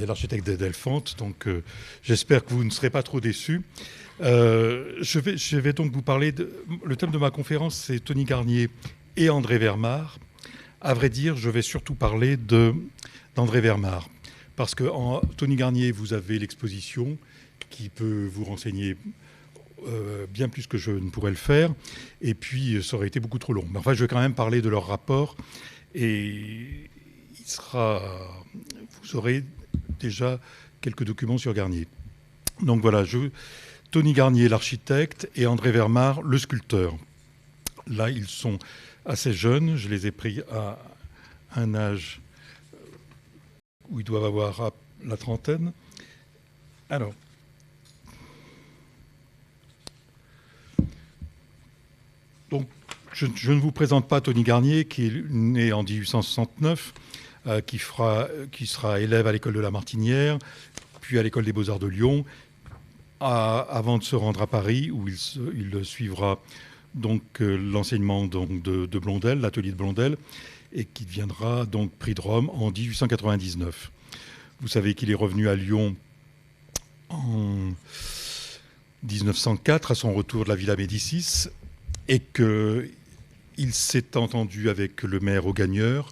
l'architecte d'Elfante, donc j'espère que vous ne serez pas trop déçus. Je vais donc vous parler le thème de ma conférence, c'est Tony Garnier et André Vermard. À vrai dire, je vais surtout parler d'André Vermard, parce que en Tony Garnier, vous avez l'exposition qui peut vous renseigner bien plus que je ne pourrais le faire, et puis ça aurait été beaucoup trop long. Mais enfin, je vais quand même parler de leur rapport, et vous aurez déjà quelques documents sur Garnier. Donc voilà, Tony Garnier, l'architecte, et André Vermard, le sculpteur. Là, ils sont assez jeunes. Je les ai pris à un âge où ils doivent avoir la trentaine. Alors, donc, je ne vous présente pas Tony Garnier, qui est né en 1869, qui sera élève à l'école de la Martinière, puis à l'école des Beaux-Arts de Lyon, avant de se rendre à Paris, où il suivra donc l'enseignement de Blondel, l'atelier de Blondel, et qui deviendra donc prix de Rome en 1899. Vous savez qu'il est revenu à Lyon en 1904, à son retour de la Villa Médicis, et qu'il s'est entendu avec le maire Augagneur,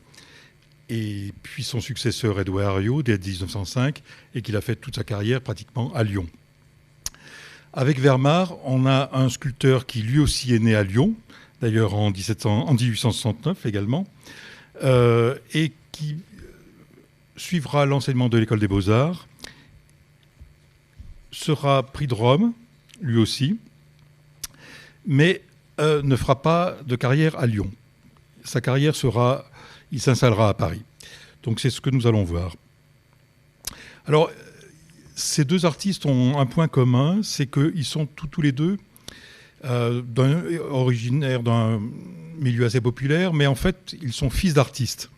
et puis son successeur Édouard Herriot dès 1905, et qu'il a fait toute sa carrière pratiquement à Lyon. Avec Vermard, on a un sculpteur qui lui aussi est né à Lyon, d'ailleurs en 1869 également, et qui suivra l'enseignement de l'école des Beaux-Arts, sera prix de Rome, lui aussi, mais ne fera pas de carrière à Lyon. Sa carrière il s'installera à Paris. Donc c'est ce que nous allons voir. Alors, ces deux artistes ont un point commun, c'est qu'ils sont tous les deux originaires d'un milieu assez populaire, mais en fait, ils sont fils d'artistes.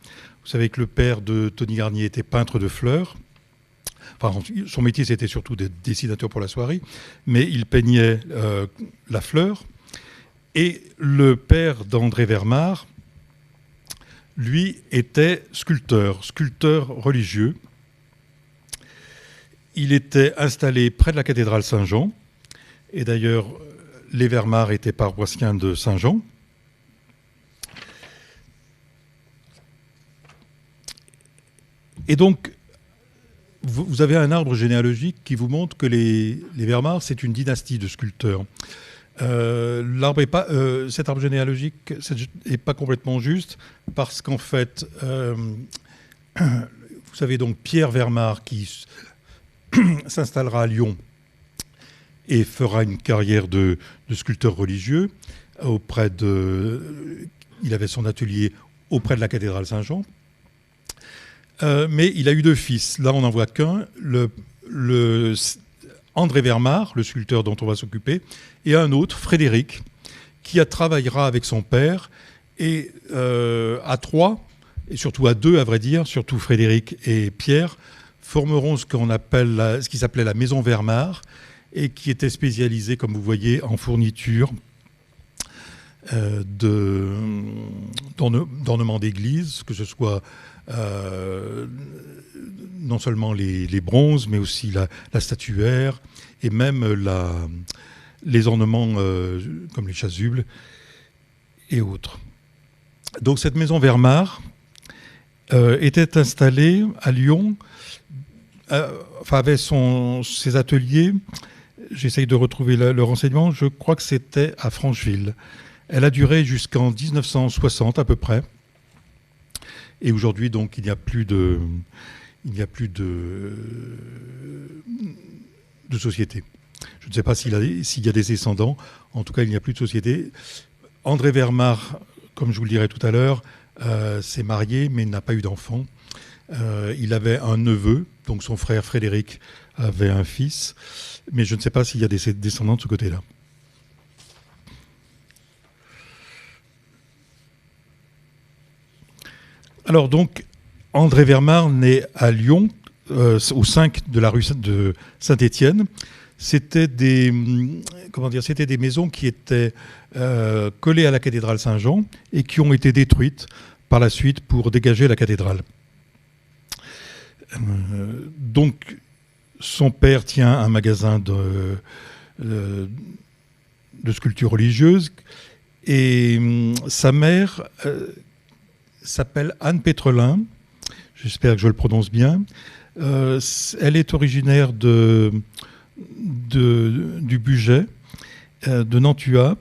Vous savez que le père de Tony Garnier était peintre de fleurs. Enfin, son métier, c'était surtout d'être dessinateur pour la soierie, mais il peignait la fleur. Et le père d'André Vermard, lui, était sculpteur religieux. Il était installé près de la cathédrale Saint-Jean. Et d'ailleurs, les Vermard étaient paroissiens de Saint-Jean. Et donc, vous avez un arbre généalogique qui vous montre que les Vermard, c'est une dynastie de sculpteurs. Cet arbre généalogique n'est pas complètement juste, parce qu'en fait, vous savez donc Pierre Vermard qui s'installera à Lyon et fera une carrière de sculpteur religieux il avait son atelier auprès de la cathédrale Saint-Jean. Mais il a eu deux fils. Là, on n'en voit qu'un. André Vermard, le sculpteur dont on va s'occuper, et un autre, Frédéric, qui travaillera avec son père. Et à trois, et surtout à deux, à vrai dire, surtout Frédéric et Pierre, formeront ce qui s'appelait la Maison Vermard, et qui était spécialisée, comme vous voyez, en fourniture d'ornements d'église, que ce soit non seulement les bronzes, mais aussi la statuaire, et même les ornements comme les chasubles et autres. Donc cette maison Vermard était installée à Lyon, avait ses ateliers. J'essaye de retrouver le renseignement. Je crois que c'était à Francheville. Elle a duré jusqu'en 1960 à peu près. Et aujourd'hui, donc, il n'y a plus de société. Je ne sais pas s'il y a des descendants. En tout cas, il n'y a plus de société. André Vermard, comme je vous le dirai tout à l'heure, s'est marié, mais n'a pas eu d'enfant. Il avait un neveu, donc son frère Frédéric avait un fils, mais je ne sais pas s'il y a des descendants de ce côté-là. Alors donc, André Vermard naît à Lyon, au 5 de la rue de Saint-Étienne. C'était des maisons qui étaient collées à la cathédrale Saint-Jean et qui ont été détruites par la suite pour dégager la cathédrale. Donc, son père tient un magasin de sculpture religieuse et sa mère s'appelle Anne Pétrelin. J'espère que je le prononce bien. Elle est originaire du Bugey, de Nantua.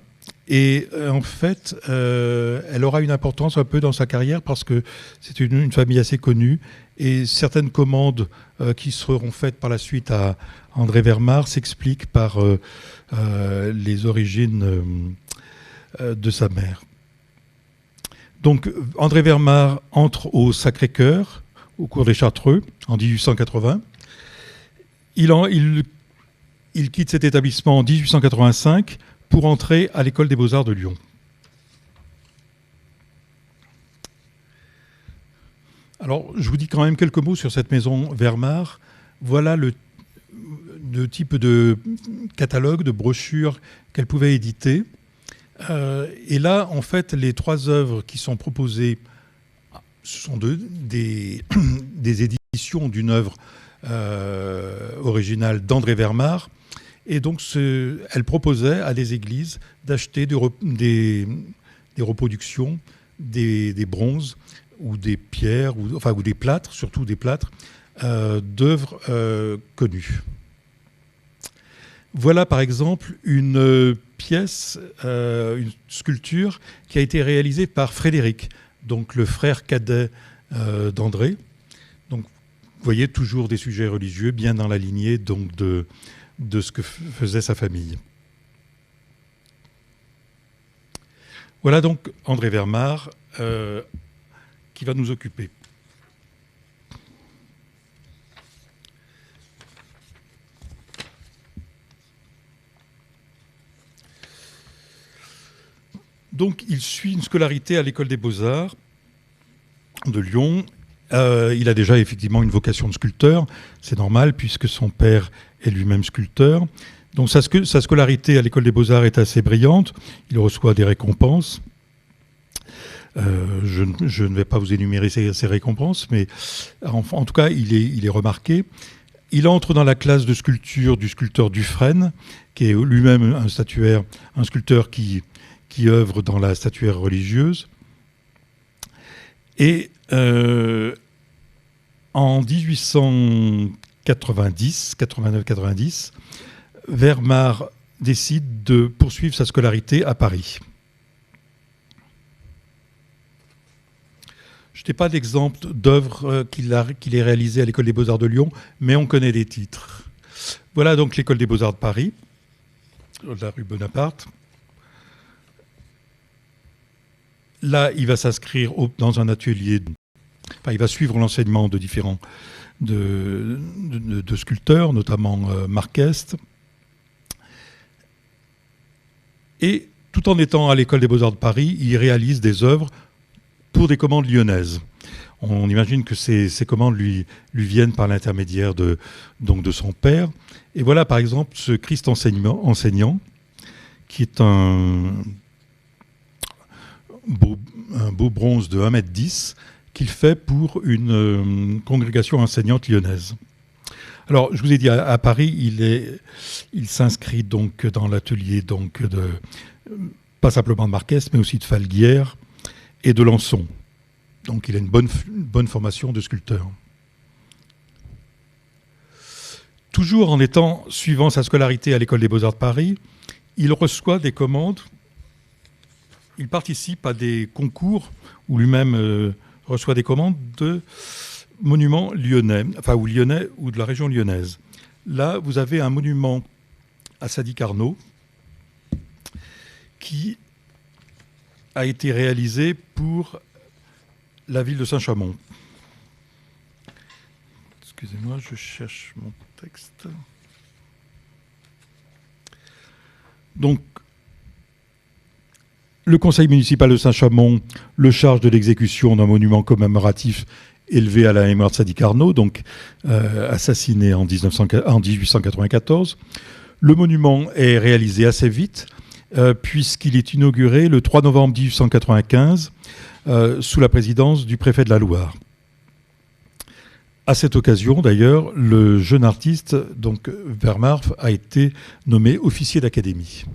Et en fait, elle aura une importance un peu dans sa carrière parce que c'est une famille assez connue. Et certaines commandes qui seront faites par la suite à André Vermar s'expliquent par les origines de sa mère. Donc André Vermar entre au Sacré-Cœur au cours des Chartreux en 1880. Il quitte cet établissement en 1885 pour entrer à l'École des Beaux-Arts de Lyon. Alors, je vous dis quand même quelques mots sur cette maison Vermar. Voilà le type de catalogue, de brochure qu'elle pouvait éditer. Et là, en fait, les 3 œuvres qui sont proposées, ce sont des éditions d'une œuvre originale d'André Vermar. Et donc, elle proposait à des églises d'acheter des reproductions, des bronzes ou des pierres, ou des plâtres, surtout des plâtres, d'œuvres connues. Voilà par exemple une pièce, une sculpture qui a été réalisée par Frédéric, donc le frère cadet d'André. Donc, vous voyez toujours des sujets religieux, bien dans la lignée donc de ce que faisait sa famille. Voilà donc André Vermar qui va nous occuper. Donc il suit une scolarité à l'École des Beaux-Arts de Lyon. Il a déjà effectivement une vocation de sculpteur, c'est normal puisque son père est lui-même sculpteur. Donc sa scolarité à l'École des Beaux-Arts est assez brillante, il reçoit des récompenses. Je ne vais pas vous énumérer ces récompenses, mais en tout cas il est remarqué. Il entre dans la classe de sculpture du sculpteur Dufresne, qui est lui-même un sculpteur qui œuvre dans la statuaire religieuse. Et en 89-90, Vermar décide de poursuivre sa scolarité à Paris. Je n'ai pas d'exemple d'œuvres qu'il ait réalisées à l'École des Beaux-Arts de Lyon, mais on connaît les titres. Voilà donc l'École des Beaux-Arts de Paris, de la rue Bonaparte. Là, il va s'inscrire dans un atelier. Il va suivre l'enseignement de différents de sculpteurs, notamment Marc Est. Et tout en étant à l'École des Beaux-Arts de Paris, il réalise des œuvres pour des commandes lyonnaises. On imagine que ces commandes lui viennent par l'intermédiaire de son père. Et voilà par exemple ce Christ enseignant, qui est un beau bronze de 1,10 m qu'il fait pour une congrégation enseignante lyonnaise. Alors, je vous ai dit, à Paris, il s'inscrit donc dans l'atelier pas simplement de Marquès, mais aussi de Falguière et de Lançon. Donc, il a une bonne formation de sculpteur. Toujours suivant sa scolarité à l'École des Beaux-Arts de Paris, il reçoit des commandes. Il participe à des concours où lui-même reçoit des commandes de monuments lyonnais, ou lyonnais ou de la région lyonnaise. Là, vous avez un monument à Sadi Carnot qui a été réalisé pour la ville de Saint-Chamond. Excusez-moi, je cherche mon texte. Donc, le conseil municipal de Saint-Chamond le charge de l'exécution d'un monument commémoratif élevé à la mémoire de Sadi Carnot, donc assassiné en 1894. Le monument est réalisé assez vite, puisqu'il est inauguré le 3 novembre 1895 sous la présidence du préfet de la Loire. À cette occasion, d'ailleurs, le jeune artiste, donc Vermaer, a été nommé officier d'académie.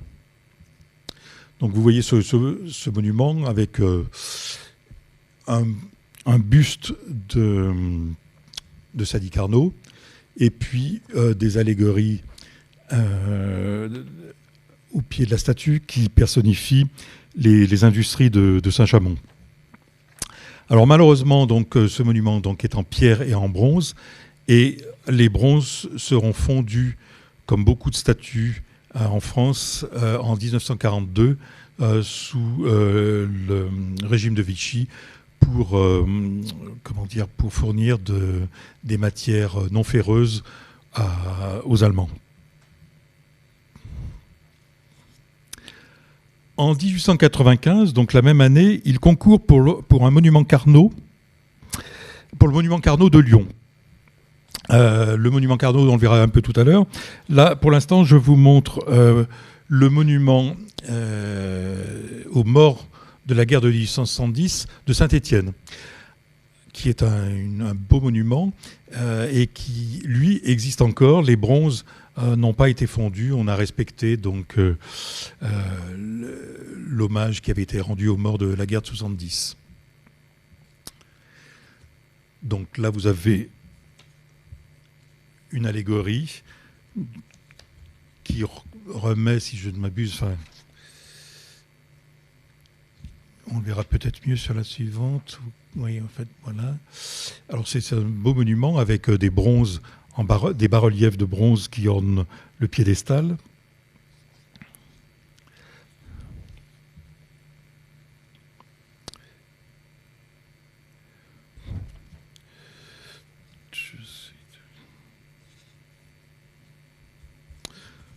Donc vous voyez ce monument avec un buste de Sadi Carnot et puis des allégories au pied de la statue qui personnifient les industries de Saint-Chamond. Alors malheureusement, donc, ce monument donc, est en pierre et en bronze, et les bronzes seront fondus, comme beaucoup de statues en France, en 1942, sous le régime de Vichy, pour fournir des matières non ferreuses aux Allemands. En 1895, donc la même année, il concourt pour un monument Carnot, pour le monument Carnot de Lyon. Le monument Carnot, on le verra un peu tout à l'heure. Là, pour l'instant, je vous montre le monument aux morts de la guerre de 1870 de Saint-Étienne, qui est un beau monument et qui, lui, existe encore. Les bronzes n'ont pas été fondus. On a respecté donc l'hommage qui avait été rendu aux morts de la guerre de 70. Donc là, vous avez une allégorie qui remet, si je ne m'abuse, enfin, on le verra peut-être mieux sur la suivante. Oui, en fait, voilà. Alors c'est un beau monument avec des bronzes, des bas-reliefs de bronze qui ornent le piédestal.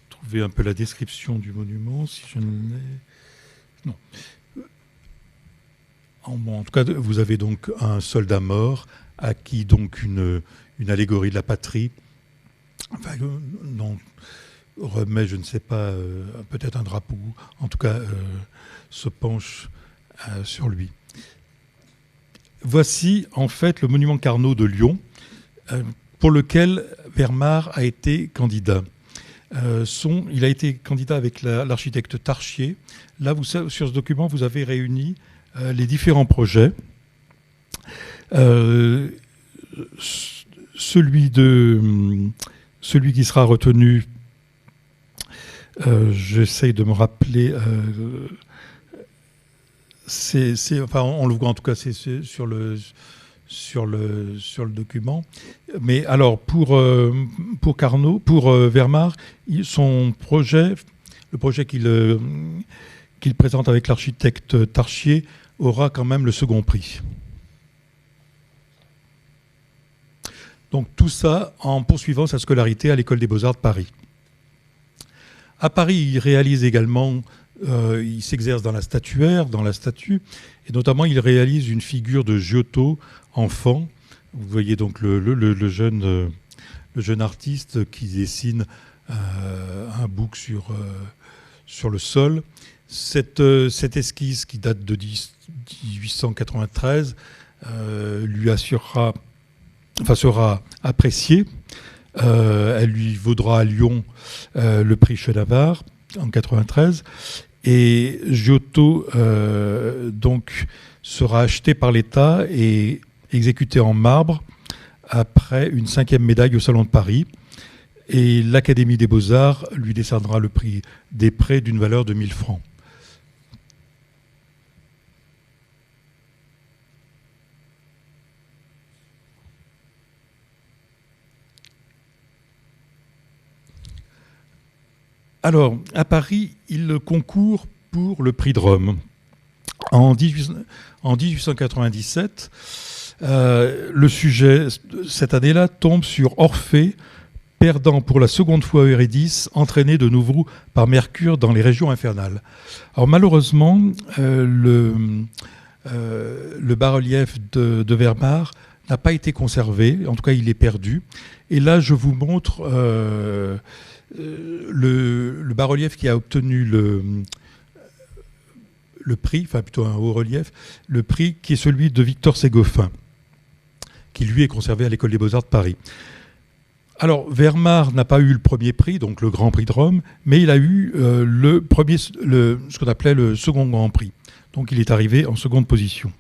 Trouver un peu la description du monument, si je ne l'ai... Non. En tout cas, vous avez donc un soldat mort à qui donc une allégorie de la patrie, enfin, non, remet, je ne sais pas, peut-être un drapeau, en tout cas, se penche sur lui. Voici en fait le monument Carnot de Lyon, pour lequel Vermaer a été candidat. Il a été candidat avec l'architecte Tarchier. Là, sur ce document, vous avez réuni les différents projets. Celui qui sera retenu, j'essaye de me rappeler, enfin, on le voit en tout cas, c'est sur le document. Mais alors, pour Carnot, pour Vermaer, son projet, le projet qu'il présente avec l'architecte Tarchier, aura quand même le second prix. Donc tout ça en poursuivant sa scolarité à l'École des Beaux-Arts de Paris. À Paris, il réalise également, il s'exerce dans la statuaire, dans la statue, et notamment il réalise une figure de Giotto, enfant. Vous voyez donc le jeune artiste qui dessine un bouc sur le sol. Cette esquisse qui date de 1893 sera appréciée. Elle lui vaudra à Lyon le prix Chenavard en 1993. Et Giotto donc sera acheté par l'État et exécuté en marbre après une 5e médaille au Salon de Paris. Et l'Académie des Beaux-Arts lui décernera le prix des prêts d'une valeur de 1000 francs. Alors, à Paris, il concourt pour le prix de Rome. En 1897, le sujet, cette année-là, tombe sur Orphée, perdant pour la seconde fois Eurydice, entraîné de nouveau par Mercure dans les régions infernales. Alors malheureusement, le bas-relief de Vermaer n'a pas été conservé, en tout cas il est perdu. Et là, je vous montre le bas-relief qui a obtenu le prix, enfin plutôt un haut relief, le prix qui est celui de Victor Ségophin, qui lui est conservé à l'École des Beaux-Arts de Paris. Alors, Vermar n'a pas eu le premier prix, donc le Grand Prix de Rome, mais il a eu ce qu'on appelait le second Grand Prix. Donc, il est arrivé en seconde position.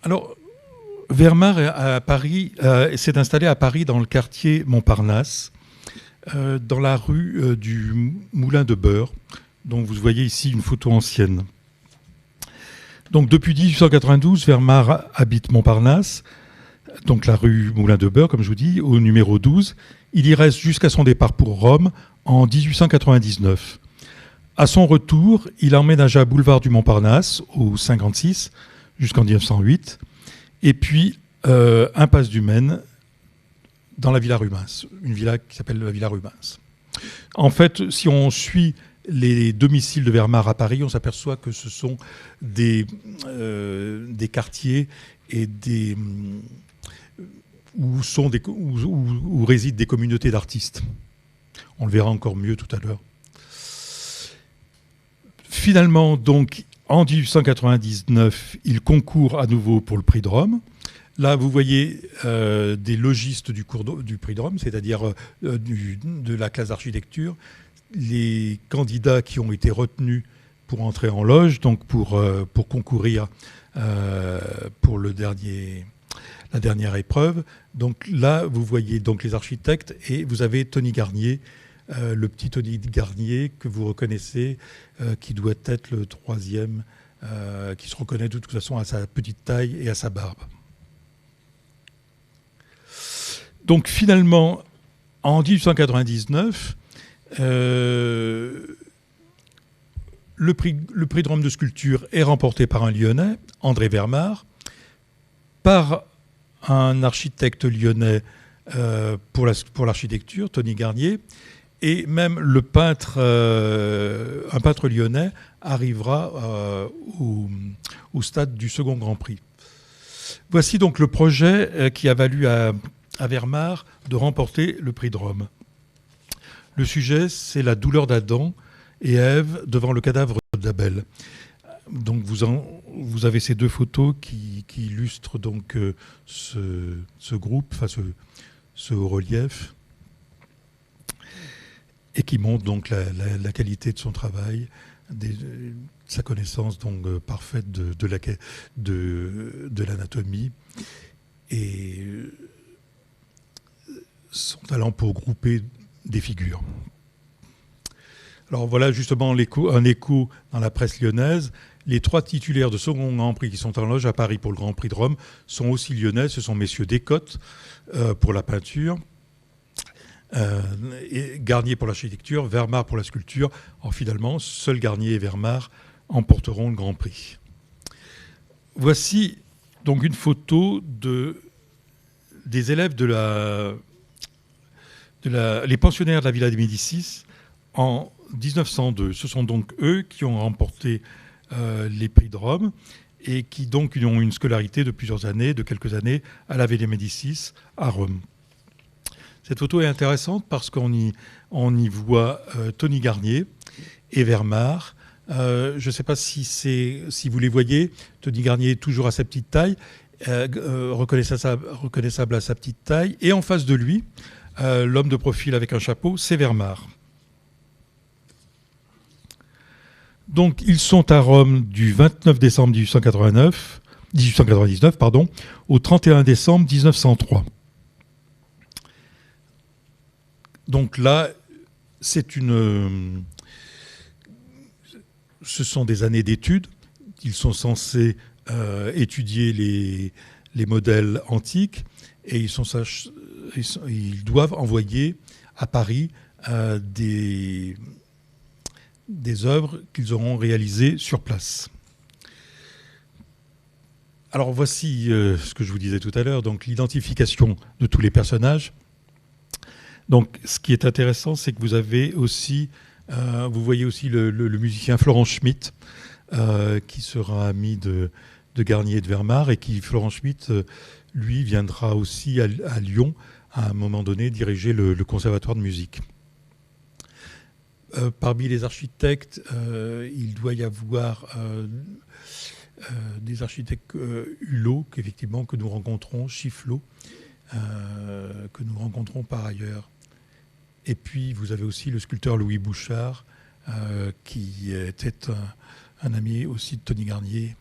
Alors, Vermar à Paris s'est installé à Paris dans le quartier Montparnasse, dans la rue du Moulin de Beurre. Donc, vous voyez ici une photo ancienne. Donc depuis 1892, Vermar habite Montparnasse, donc la rue Moulin de Beurre, comme je vous dis, au numéro 12. Il y reste jusqu'à son départ pour Rome en 1899. À son retour, il emménagea boulevard du Montparnasse au 56 jusqu'en 1908, et puis impasse du Maine dans la Villa Rubens, une villa qui s'appelle la Villa Rubens. En fait, si on suit les domiciles de Vermar à Paris, on s'aperçoit que ce sont des quartiers et où résident des communautés d'artistes. On le verra encore mieux tout à l'heure. Finalement, donc, en 1899, il concourt à nouveau pour le prix de Rome. Là, vous voyez des logistes du prix de Rome, c'est-à-dire de la classe d'architecture, les candidats qui ont été retenus pour entrer en loge, donc pour concourir pour la dernière épreuve. Donc là, vous voyez donc les architectes et vous avez Tony Garnier, le petit Tony Garnier que vous reconnaissez, qui doit être le troisième, qui se reconnaît de toute façon à sa petite taille et à sa barbe. Donc finalement, en 1899, le prix de Rome de sculpture est remporté par un Lyonnais, André Vermar, par un architecte lyonnais pour l'architecture, Tony Garnier, et même un peintre lyonnais arrivera au stade du second Grand Prix. Voici donc le projet qui a valu à Vermar de remporter le prix de Rome. Le sujet, c'est la douleur d'Adam et Ève devant le cadavre d'Abel. Donc vous avez ces deux photos qui illustrent donc ce groupe, enfin ce haut relief, et qui montrent donc la qualité de son travail, sa connaissance donc parfaite de l'anatomie et son talent pour grouper des figures. Alors voilà justement un écho dans la presse lyonnaise. Les trois titulaires de second Grand Prix qui sont en loge à Paris pour le Grand Prix de Rome sont aussi lyonnais. Ce sont messieurs Descottes pour la peinture, et Garnier pour l'architecture, Vermar pour la sculpture. Or finalement, seuls Garnier et Vermar emporteront le Grand Prix. Voici donc une photo des élèves les pensionnaires de la Villa des Médicis en 1902. Ce sont donc eux qui ont remporté les prix de Rome et qui donc ont une scolarité de quelques années à la Villa des Médicis à Rome. Cette photo est intéressante parce qu'on y voit Tony Garnier et Vermar. Je ne sais pas si vous les voyez. Tony Garnier est toujours à sa petite taille, reconnaissable à sa petite taille. Et en face de lui, l'homme de profil avec un chapeau, c'est Vermar. Donc, ils sont à Rome du 29 décembre 1899 au 31 décembre 1903. Donc là, ce sont des années d'études. Ils sont censés étudier les modèles antiques et ils doivent envoyer à Paris des œuvres qu'ils auront réalisées sur place. Alors voici ce que je vous disais tout à l'heure, donc l'identification de tous les personnages. Donc ce qui est intéressant, c'est que vous voyez aussi le musicien Florent Schmitt, qui sera ami de Garnier et de Vermar, et Florent Schmitt, lui, viendra aussi à Lyon, à un moment donné, diriger le conservatoire de musique. parmi les architectes, il doit y avoir des architectes Hulot, qu'effectivement, que nous rencontrons, Chifflot, que nous rencontrons par ailleurs. Et puis, vous avez aussi le sculpteur Louis Bouchard, qui était un ami aussi de Tony Garnier.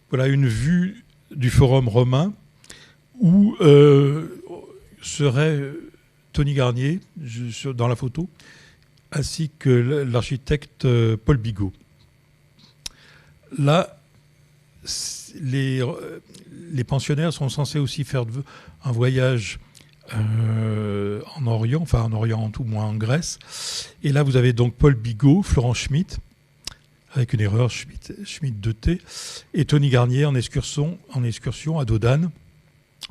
Voilà une vue du Forum romain où serait Tony Garnier dans la photo, ainsi que l'architecte Paul Bigot. Là, les pensionnaires sont censés aussi faire un voyage en Orient, enfin en Orient en tout, moins en Grèce. Et là, vous avez donc Paul Bigot, Florent Schmitt, avec une erreur, Schmitt de T, et Tony Garnier en excursion à Dodane,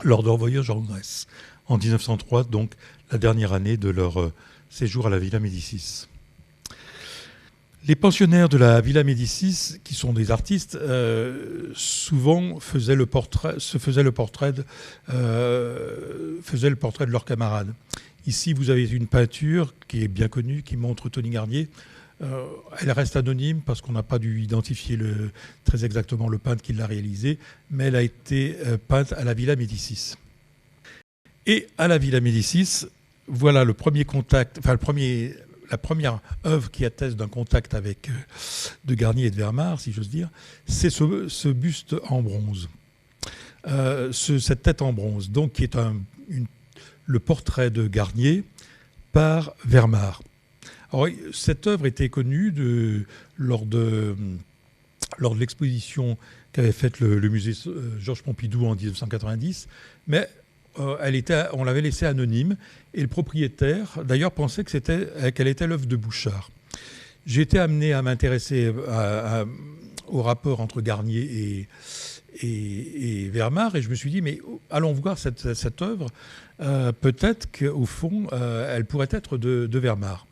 lors de leur voyage en Grèce, en 1903, donc la dernière année de leur séjour à la Villa Médicis. Les pensionnaires de la Villa Médicis, qui sont des artistes, souvent faisaient le portrait de leurs camarades. Ici, vous avez une peinture qui est bien connue, qui montre Tony Garnier. Elle reste anonyme parce qu'on n'a pas dû identifier très exactement le peintre qui l'a réalisée, mais elle a été peinte à la Villa Médicis. Et à la Villa Médicis, voilà le premier contact, enfin la première œuvre qui atteste d'un contact avec de Garnier et de Vermar, si j'ose dire, c'est ce buste en bronze, cette tête en bronze, donc qui est le portrait de Garnier par Vermar. Alors, cette œuvre était connue lors de l'exposition qu'avait faite le musée Georges Pompidou en 1990, mais on l'avait laissée anonyme, et le propriétaire, d'ailleurs, pensait qu'elle était l'œuvre de Bouchard. J'ai été amené à m'intéresser au rapport entre Garnier et Vermar, et je me suis dit, mais allons voir cette œuvre, peut-être qu'au fond, elle pourrait être de Vermar.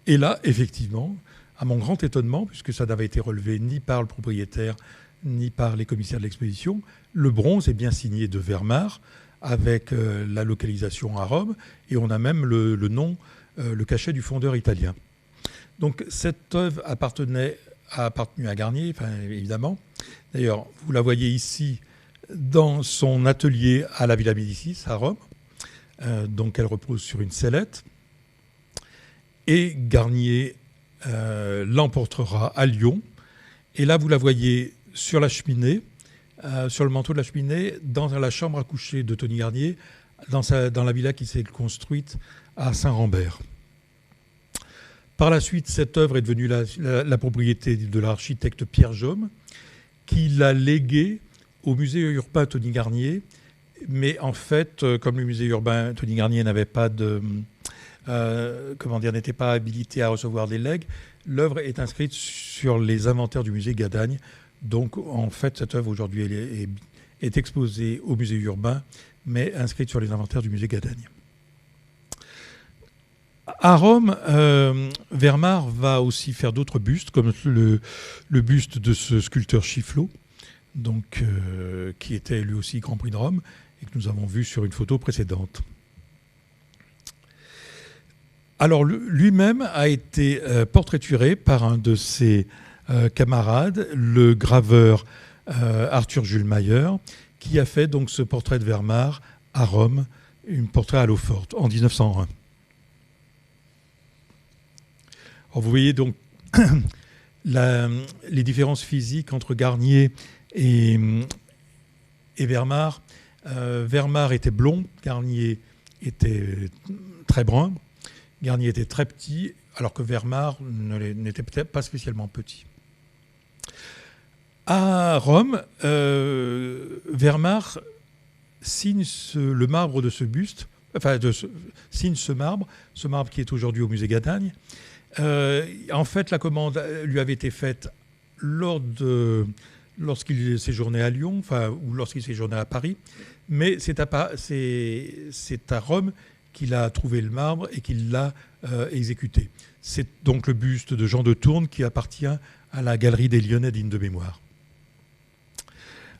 Et là, effectivement, à mon grand étonnement, puisque ça n'avait été relevé ni par le propriétaire, ni par les commissaires de l'exposition, le bronze est bien signé de Vermar, avec la localisation à Rome, et on a même le nom, le cachet du fondeur italien. Donc cette œuvre a appartenu à Garnier, enfin, évidemment. D'ailleurs, vous la voyez ici dans son atelier à la Villa Médicis, à Rome. Donc elle repose sur une sellette. Et Garnier l'emportera à Lyon. Et là, vous la voyez sur la cheminée, sur le manteau de la cheminée, dans la chambre à coucher de Tony Garnier, dans la villa qui s'est construite à Saint-Rambert. Par la suite, cette œuvre est devenue la propriété de l'architecte Pierre Jaume, qui l'a léguée au musée urbain Tony Garnier. Mais en fait, comme le musée urbain Tony Garnier n'avait pas n'était pas habilité à recevoir des legs, l'œuvre est inscrite sur les inventaires du musée Gadagne. Donc, en fait, cette œuvre aujourd'hui est exposée au musée urbain, mais inscrite sur les inventaires du musée Gadagne. À Rome, Vermar va aussi faire d'autres bustes, comme le buste de ce sculpteur Chifflot, donc, qui était lui aussi Grand Prix de Rome, et que nous avons vu sur une photo précédente. Alors, lui-même a été portraituré par un de ses camarades, le graveur Arthur Jules Mayer, qui a fait donc ce portrait de Vermar à Rome, un portrait à l'eau forte, en 1901. Alors, vous voyez donc les différences physiques entre Garnier et Vermar. Vermar était blond, Garnier était très brun. Garnier était très petit, alors que Vermar n'était peut-être pas spécialement petit. À Rome, Vermar signe le marbre de ce buste, signe ce marbre qui est aujourd'hui au musée Gadagne. En fait, la commande lui avait été faite lorsqu'il séjournait à Lyon, ou lorsqu'il séjournait à Paris, mais c'est à Rome qu'il a trouvé le marbre et qu'il l'a exécuté. C'est donc le buste de Jean de Tourne qui appartient à la Galerie des Lyonnais de mémoire.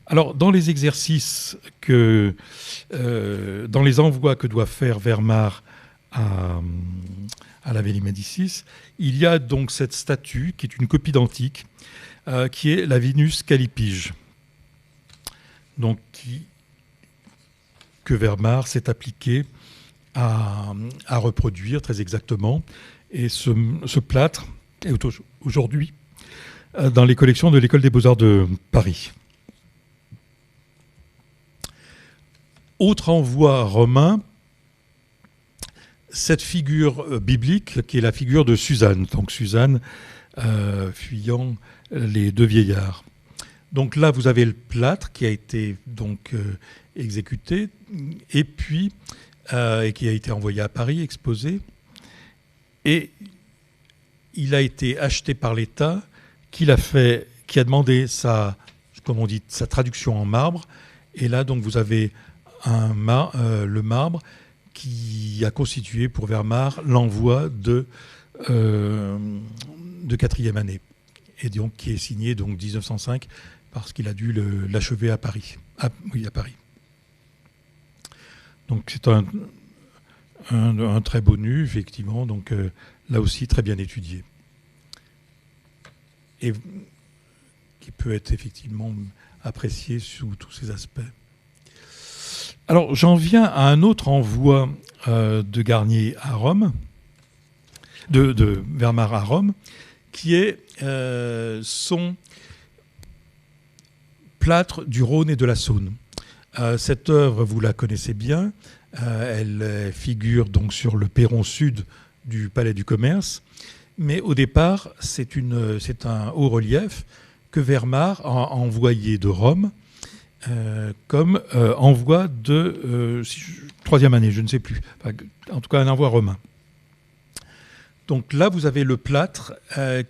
Alors, dans les exercices dans les envois que doit faire Vermar à à la Via Médicis, il y a donc cette statue qui est une copie d'antique, qui est la Vénus Callipyge, donc que Vermar s'est appliqué à reproduire très exactement. Et ce plâtre est aujourd'hui dans les collections de l'École des Beaux-Arts de Paris. Autre envoi romain, cette figure biblique qui est la figure de Suzanne. Donc Suzanne fuyant les deux vieillards. Donc là, vous avez le plâtre qui a été donc exécuté et puis et qui a été envoyé à Paris, exposé. Et il a été acheté par l'État, qui a demandé comme on dit, sa traduction en marbre. Et là, donc, vous avez le marbre qui a constitué pour Vermar l'envoi de 4e année. Et donc, qui est signé donc 1905 parce qu'il a dû l'achever à Paris. À Paris. Donc, c'est un très beau nu, effectivement. Donc, là aussi, très bien étudié. Et qui peut être effectivement apprécié sous tous ses aspects. Alors, j'en viens à un autre envoi de Garnier à Rome, de Vermar à Rome, qui est son plâtre du Rhône et de la Saône. Cette œuvre, vous la connaissez bien, elle figure donc sur le perron sud du Palais du Commerce, mais au départ, c'est un haut-relief que Vermar a envoyé de Rome comme envoi de 3e année, je ne sais plus, enfin, en tout cas un envoi romain. Donc là, vous avez le plâtre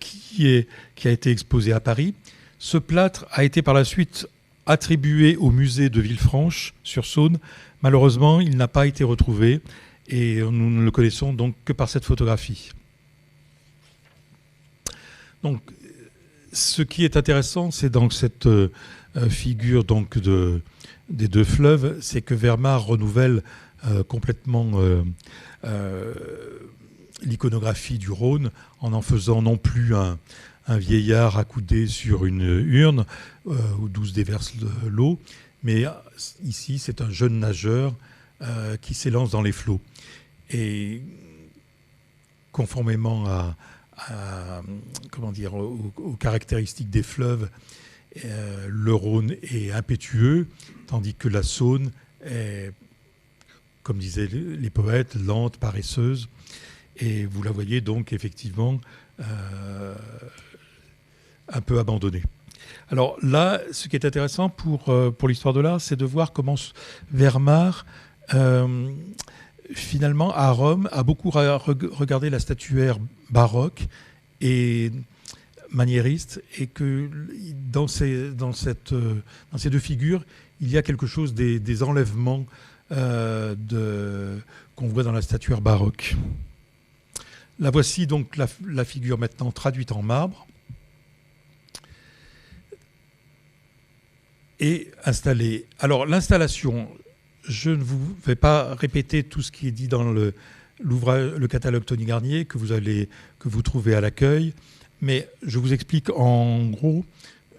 qui a été exposé à Paris. Ce plâtre a été par la suite attribué au musée de Villefranche-sur-Saône. Malheureusement, il n'a pas été retrouvé et nous ne le connaissons donc que par cette photographie. Donc, ce qui est intéressant, c'est dans cette figure donc des deux fleuves, c'est que Vermar renouvelle complètement l'iconographie du Rhône en faisant non plus un vieillard accoudé sur une urne d'où se déverse l'eau, mais ici c'est un jeune nageur qui s'élance dans les flots. Et conformément aux caractéristiques des fleuves, le Rhône est impétueux, tandis que la Saône est, comme disaient les poètes, lente, paresseuse. Et vous la voyez donc effectivement un peu abandonnée. Alors là, ce qui est intéressant pour l'histoire de l'art, c'est de voir comment Vermar, finalement, à Rome, a beaucoup regardé la statuaire baroque et maniériste, et que dans ces deux figures, il y a quelque chose des enlèvements qu'on voit dans la statuaire baroque. La voici donc la figure maintenant traduite en marbre et installée. Alors l'installation, je ne vous vais pas répéter tout ce qui est dit dans le catalogue Tony Garnier que vous trouvez à l'accueil, mais je vous explique en gros.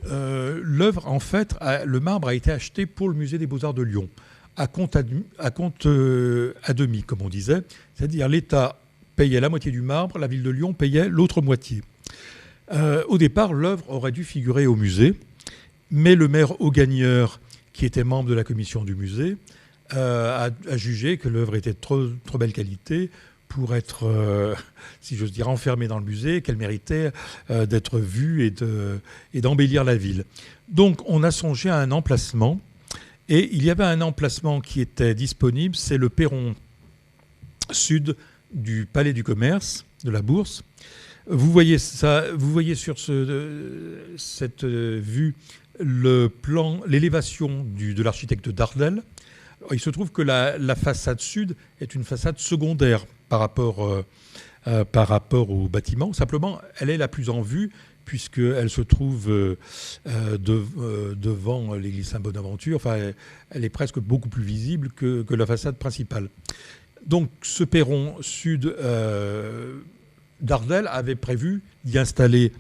L'œuvre, en fait, le marbre a été acheté pour le musée des Beaux-Arts de Lyon, à compte à demi, comme on disait, c'est-à-dire l'État payait la moitié du marbre, la ville de Lyon payait l'autre moitié. Au départ, l'œuvre aurait dû figurer au musée, mais le maire Augagneur, qui était membre de la commission du musée, a jugé que l'œuvre était de trop belle qualité pour être, si j'ose dire, enfermée dans le musée, qu'elle méritait d'être vue et d'embellir la ville. Donc on a songé à un emplacement, et il y avait un emplacement qui était disponible, c'est le perron sud du Palais du Commerce, de la Bourse. Vous voyez sur cette vue le plan, l'élévation de l'architecte Dardel. Il se trouve que la façade sud est une façade secondaire par rapport au bâtiment. Simplement, elle est la plus en vue puisqu'elle se trouve devant l'église Saint-Bonaventure. Enfin, elle est presque beaucoup plus visible que la façade principale. Donc ce perron sud d'Ardelles avait prévu d'y installer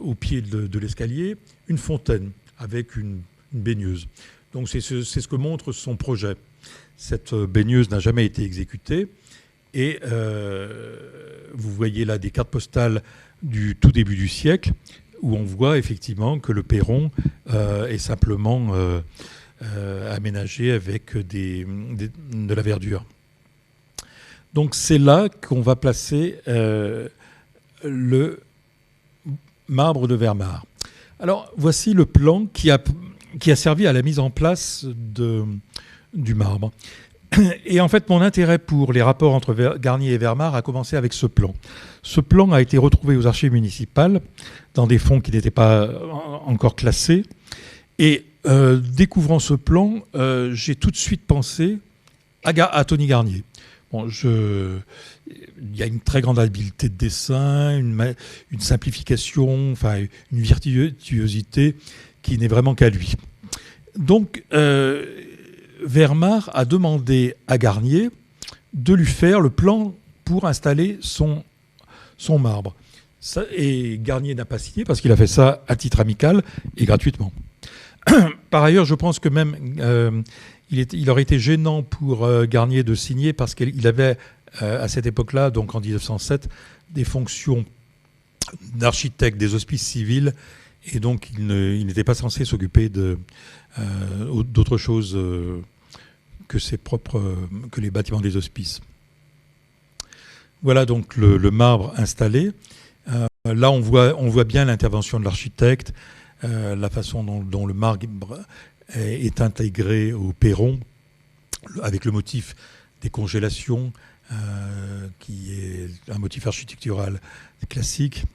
au pied de l'escalier une fontaine avec une baigneuse. Donc c'est ce que montre son projet. Cette baigneuse n'a jamais été exécutée et vous voyez là des cartes postales du tout début du siècle où on voit effectivement que le perron est simplement aménagé avec de la verdure. Donc c'est là qu'on va placer le marbre de Vermars. Alors voici le plan qui a servi à la mise en place du marbre. Et en fait, mon intérêt pour les rapports entre Garnier et Vermars a commencé avec ce plan. Ce plan a été retrouvé aux archives municipales dans des fonds qui n'étaient pas encore classés. Et découvrant ce plan, j'ai tout de suite pensé à Tony Garnier. Bon, il y a une très grande habileté de dessin, une simplification, enfin une virtuosité qui n'est vraiment qu'à lui. Donc, Vermars a demandé à Garnier de lui faire le plan pour installer son marbre. Et Garnier n'a pas signé parce qu'il a fait ça à titre amical et gratuitement. Par ailleurs, je pense que même il aurait été gênant pour Garnier de signer parce qu'il avait à cette époque-là, donc en 1907, des fonctions d'architecte des hospices civils et donc il n'était pas censé s'occuper d'autre chose que les bâtiments des hospices. Voilà donc le marbre installé. Là, on voit bien l'intervention de l'architecte, la façon dont le marbre est intégré au perron, avec le motif des congélations, qui est un motif architectural classique.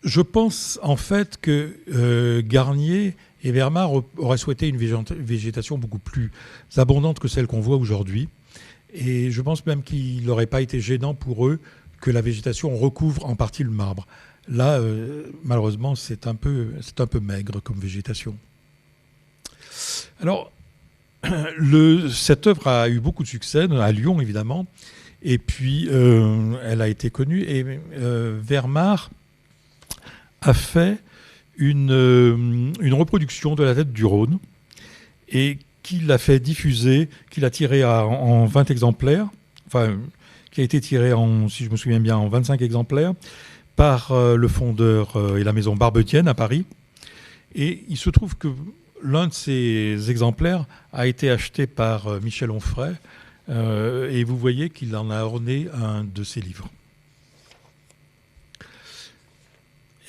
Je pense en fait que Garnier et Vermars auraient souhaité une végétation beaucoup plus abondante que celle qu'on voit aujourd'hui. Et je pense même qu'il n'aurait pas été gênant pour eux que la végétation recouvre en partie le marbre. Là, malheureusement, c'est un peu maigre comme végétation. Alors, cette œuvre a eu beaucoup de succès, à Lyon évidemment, et puis elle a été connue. Et Vermars a fait une reproduction de la tête du Rhône et qu'il a fait diffuser, qu'il a tiré en 20 exemplaires, enfin, qui a été tiré si je me souviens bien, en 25 exemplaires, par le fondeur et la maison Barbedienne à Paris. Et il se trouve que l'un de ces exemplaires a été acheté par Michel Onfray, et vous voyez qu'il en a orné un de ses livres.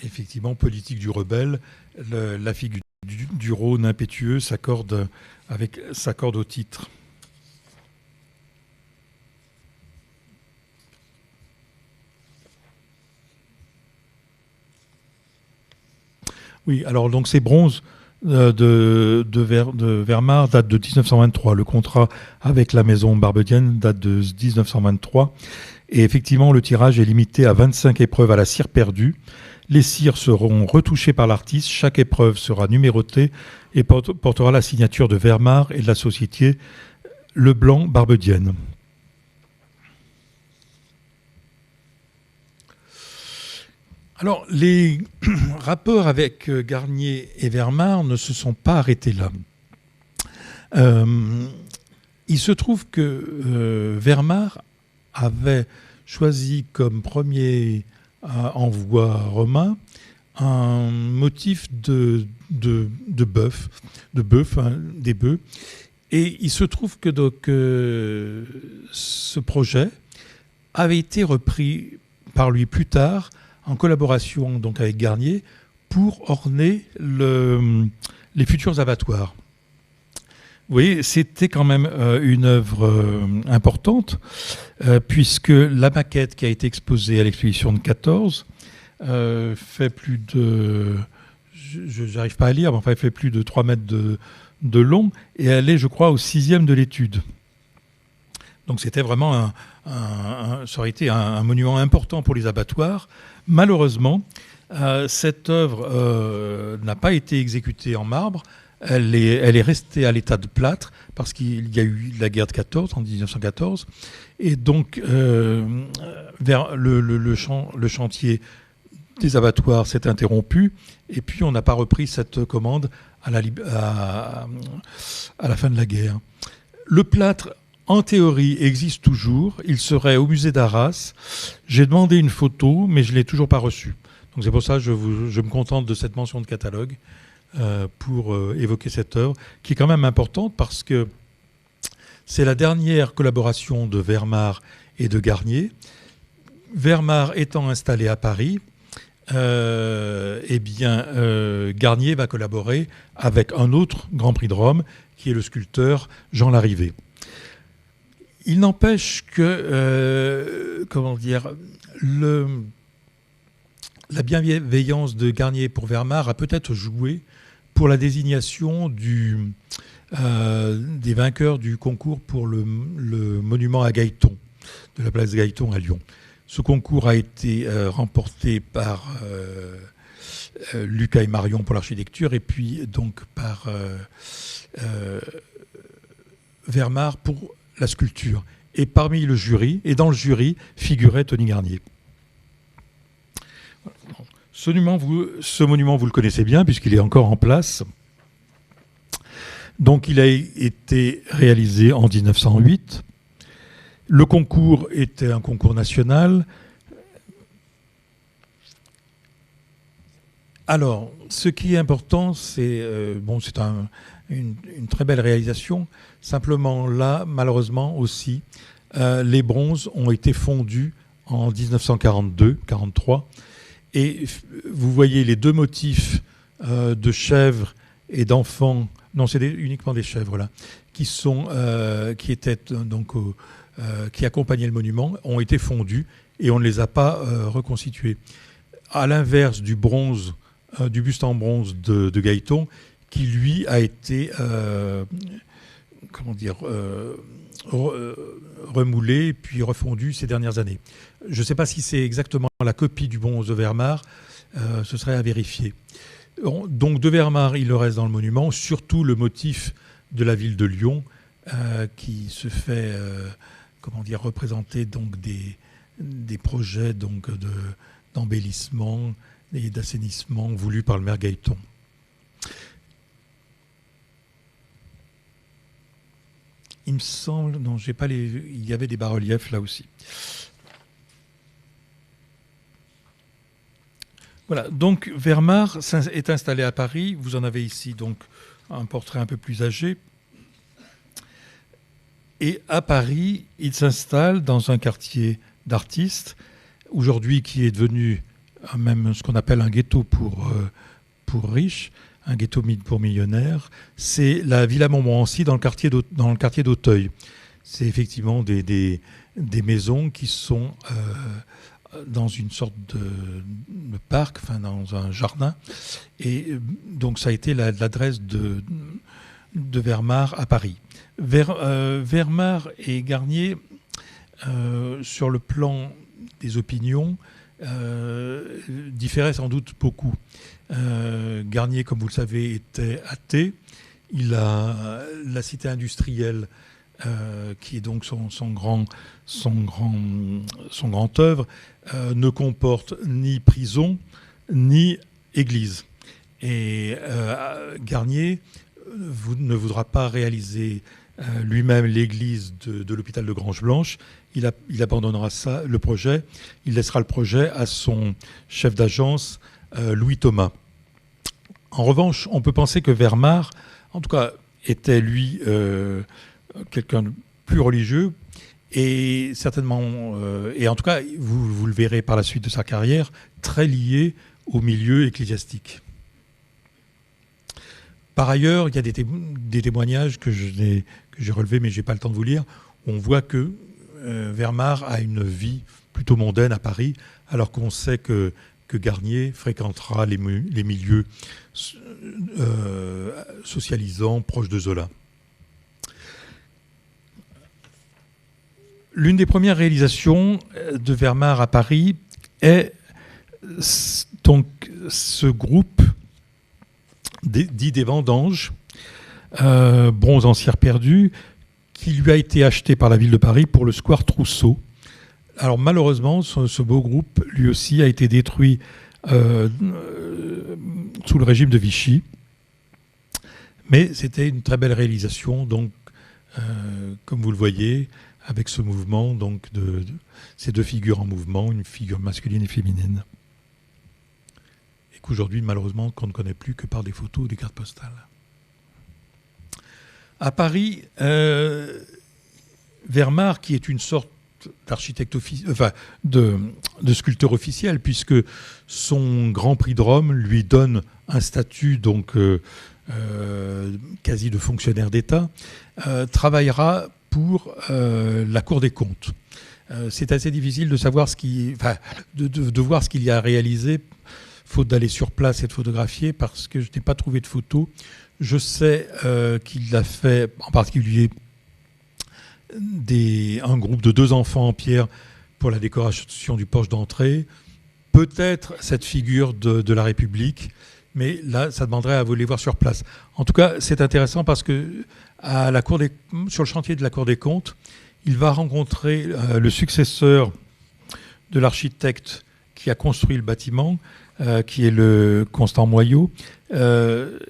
Effectivement, politique du rebelle, la figure du Rhône impétueux s'accorde au titre. Oui, alors donc ces bronzes de Vermars datent de 1923. Le contrat avec la maison Barbedienne date de 1923. Et effectivement, le tirage est limité à 25 épreuves à la cire perdue. Les cires seront retouchées par l'artiste. Chaque épreuve sera numérotée et portera la signature de Vermars et de la société Leblanc Barbedienne. Alors, les rapports avec Garnier et Vermars ne se sont pas arrêtés là. Il se trouve que Vermars avait choisi comme premier envoi romain un motif de bœuf, des bœufs. Et il se trouve que donc, ce projet avait été repris par lui plus tard en collaboration donc avec Garnier pour orner les futurs abattoirs. Vous voyez, c'était quand même une œuvre importante, puisque la maquette qui a été exposée à l'exposition de 14 fait plus de... Je n'arrive pas à lire, mais enfin, elle fait plus de 3 mètres de long, et elle est, je crois, au 6e de l'étude. Donc c'était vraiment ça aurait été un monument important pour les abattoirs. Malheureusement, cette œuvre n'a pas été exécutée en marbre. elle est restée à l'état de plâtre parce qu'il y a eu la guerre de 14 en 1914, et donc vers le chantier des abattoirs s'est interrompu, et puis on n'a pas repris cette commande à la fin de la guerre. Le plâtre, en théorie, existe toujours. Il serait au musée d'Arras. J'ai demandé une photo, mais je ne l'ai toujours pas reçue. Donc c'est pour ça que je me contente de cette mention de catalogue pour évoquer cette œuvre, qui est quand même importante parce que c'est la dernière collaboration de Vermar et de Garnier. Vermar étant installé à Paris, Garnier va collaborer avec un autre Grand Prix de Rome, qui est le sculpteur Jean Larrivé. Il n'empêche que, la bienveillance de Garnier pour Vermar a peut-être joué pour la désignation des vainqueurs du concours pour le monument à Gailleton, de la place Gailleton à Lyon. Ce concours a été remporté par Lucas et Marion pour l'architecture, et puis donc par Vermar pour la sculpture. Et parmi le jury, et dans le jury, figurait Tony Garnier. Ce monument, vous le connaissez bien, puisqu'il est encore en place. Donc, il a été réalisé en 1908. Le concours était un concours national. Alors, ce qui est important, c'est une très belle réalisation. Simplement, là, malheureusement aussi, les bronzes ont été fondus en 1942-43. Et vous voyez les deux motifs de chèvres et d'enfants. Non, c'est uniquement des chèvres là, qui accompagnaient le monument, ont été fondus et on ne les a pas reconstitués. À l'inverse du bronze, du buste en bronze de Gailleton, qui lui a été remoulé puis refondu ces dernières années. Je ne sais pas si c'est exactement la copie du bronze de Vermar, ce serait à vérifier. Donc de Vermar, il reste dans le monument, surtout le motif de la ville de Lyon, qui se fait représenter donc des projets donc d'embellissement et d'assainissement voulus par le maire Gailleton. Il me semble, non, j'ai pas il y avait des bas-reliefs là aussi. Voilà, donc Vermar est installé à Paris. Vous en avez ici donc un portrait un peu plus âgé. Et à Paris, il s'installe dans un quartier d'artistes, aujourd'hui qui est devenu même ce qu'on appelle un ghetto pour riches, un ghetto pour millionnaires. C'est la Villa Montmorency dans le quartier d'Auteuil. C'est effectivement des maisons qui sont dans une sorte de parc, enfin dans un jardin. Et donc ça a été l'adresse de Vermar à Paris. Vermar et Garnier, sur le plan des opinions, différaient sans doute beaucoup. Garnier, comme vous le savez, était athée. Il a la cité industrielle, qui est donc son grand œuvre, ne comporte ni prison ni église. Et Garnier ne voudra pas réaliser lui-même l'église de l'hôpital de Grange-Blanche. Il abandonnera le projet. Il laissera le projet à son chef d'agence, Louis Thomas. En revanche, on peut penser que Vermar, en tout cas, était lui quelqu'un de plus religieux et certainement, et en tout cas, vous le verrez par la suite de sa carrière, très lié au milieu ecclésiastique. Par ailleurs, il y a des témoignages que j'ai relevés, mais je n'ai pas le temps de vous lire. On voit que Vermar a une vie plutôt mondaine à Paris, alors qu'on sait que Garnier fréquentera les milieux socialisants proches de Zola. L'une des premières réalisations de Vermar à Paris est donc ce groupe dit des Vendanges, bronze en cire perdue, qui lui a été acheté par la ville de Paris pour le square Trousseau. Alors malheureusement, ce beau groupe, lui aussi, a été détruit sous le régime de Vichy. Mais c'était une très belle réalisation, donc, comme vous le voyez, avec ce mouvement, donc de ces deux figures en mouvement, une figure masculine et féminine. Et qu'aujourd'hui, malheureusement, qu'on ne connaît plus que par des photos ou des cartes postales. À Paris, Vermar, qui est une sorte d'architecte de sculpteur officiel, puisque son Grand Prix de Rome lui donne un statut donc quasi de fonctionnaire d'État, travaillera pour la Cour des comptes. C'est assez difficile de savoir de voir ce qu'il y a réalisé, faute d'aller sur place et de photographier, parce que je n'ai pas trouvé de photos. Je sais qu'il a fait, en particulier, un groupe de 2 enfants en pierre pour la décoration du porche d'entrée. Peut-être cette figure de la République, mais là, ça demanderait à vous les voir sur place. En tout cas, c'est intéressant parce que sur le chantier de la Cour des comptes, il va rencontrer le successeur de l'architecte qui a construit le bâtiment, qui est le Constant Moyau,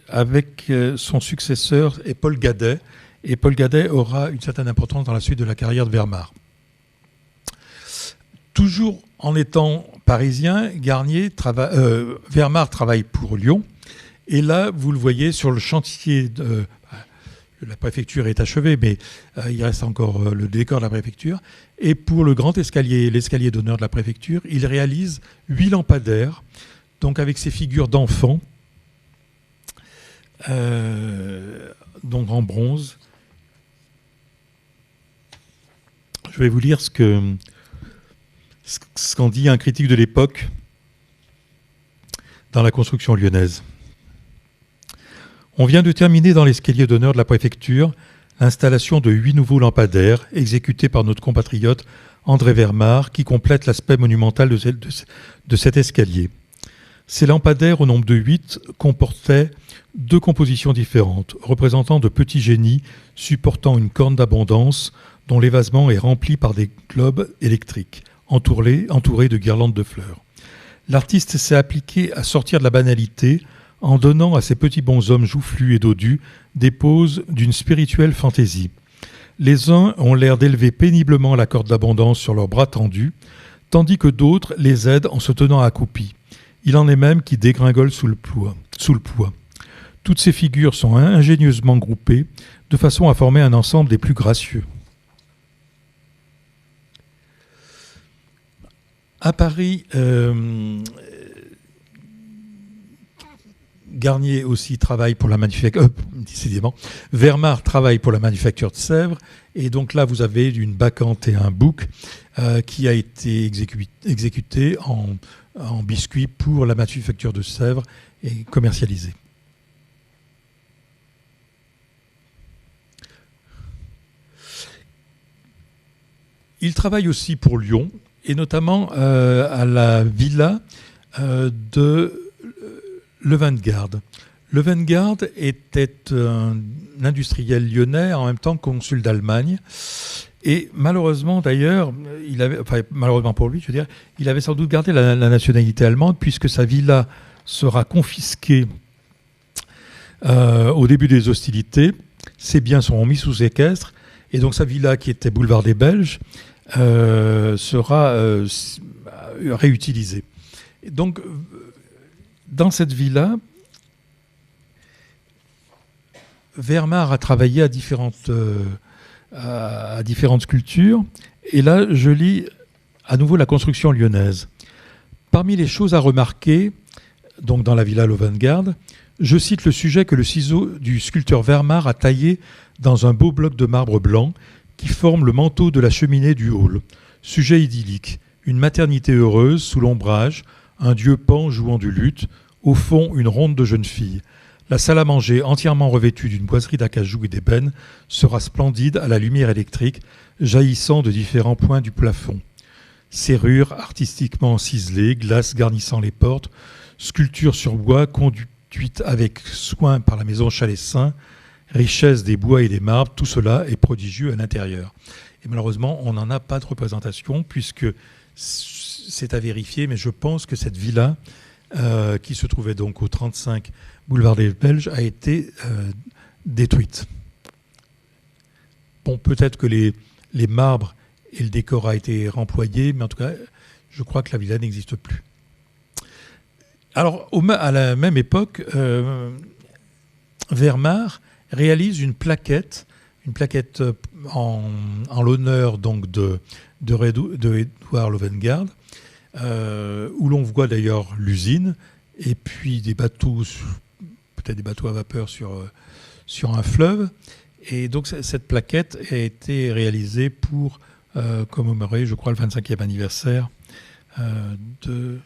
avec son successeur et Paul Gadet. Et Paul Gadet aura une certaine importance dans la suite de la carrière de Vermar. Toujours en étant parisien, Vermar travaille pour Lyon. Et là, vous le voyez sur le chantier la préfecture est achevée, mais il reste encore le décor de la préfecture. Et pour le grand escalier, l'escalier d'honneur de la préfecture, il réalise 8 lampadaires, donc avec ces figures d'enfants, donc en bronze. Je vais vous lire ce qu'en dit un critique de l'époque dans la construction lyonnaise. On vient de terminer dans l'escalier d'honneur de la préfecture l'installation de 8 nouveaux lampadaires exécutés par notre compatriote André Vermar, qui complètent l'aspect monumental de cet escalier. Ces lampadaires, au nombre de 8, comportaient 2 compositions différentes, représentant de petits génies supportant une corne d'abondance dont l'évasement est rempli par des globes électriques, entourés de guirlandes de fleurs. L'artiste s'est appliqué à sortir de la banalité en donnant à ces petits bonshommes joufflus et dodus des poses d'une spirituelle fantaisie. Les uns ont l'air d'élever péniblement la corde d'abondance sur leurs bras tendus, tandis que d'autres les aident en se tenant accroupis. Il en est même qui dégringolent sous le poids. Toutes ces figures sont ingénieusement groupées, de façon à former un ensemble des plus gracieux. À Paris, Garnier aussi travaille pour la manufacture, décidément, Vermar travaille pour la manufacture de Sèvres, et donc là vous avez une bacchante et un bouc qui a été exécuté en biscuit pour la manufacture de Sèvres et commercialisé. Il travaille aussi pour Lyon, et notamment à la villa de Levengarde. Levengarde était un industriel lyonnais, en même temps consul d'Allemagne. Et malheureusement, d'ailleurs, malheureusement pour lui, je veux dire, il avait sans doute gardé la nationalité allemande, puisque sa villa sera confisquée au début des hostilités. Ses biens seront mis sous séquestre. Et donc sa villa, qui était boulevard des Belges, sera réutilisée. Et donc, dans cette villa, Vermar a travaillé à différentes sculptures. Et là, je lis à nouveau la construction lyonnaise. Parmi les choses à remarquer, donc dans la villa Levengarde, je cite le sujet que le ciseau du sculpteur Vermar a taillé dans un beau bloc de marbre blanc qui forme le manteau de la cheminée du hall. Sujet idyllique, une maternité heureuse sous l'ombrage, un dieu pan jouant du luth, au fond une ronde de jeunes filles. La salle à manger, entièrement revêtue d'une boiserie d'acajou et d'ébène, sera splendide à la lumière électrique jaillissant de différents points du plafond. Serrures artistiquement ciselées, glaces garnissant les portes, sculptures sur bois conduites avec soin par la maison Chalessin, richesse des bois et des marbres, tout cela est prodigieux à l'intérieur. Et malheureusement, on n'en a pas de représentation, puisque c'est à vérifier, mais je pense que cette villa, qui se trouvait donc au 35 boulevard des Belges, a été détruite. Bon, peut-être que les marbres et le décor a été remployé, mais en tout cas, je crois que la villa n'existe plus. Alors, à la même époque, Vermar réalise une plaquette en l'honneur donc de Edouard Lovengard, où l'on voit d'ailleurs l'usine, et puis des bateaux, peut-être des bateaux à vapeur sur un fleuve. Et donc cette plaquette a été réalisée pour commémorer, je crois, le 25e anniversaire de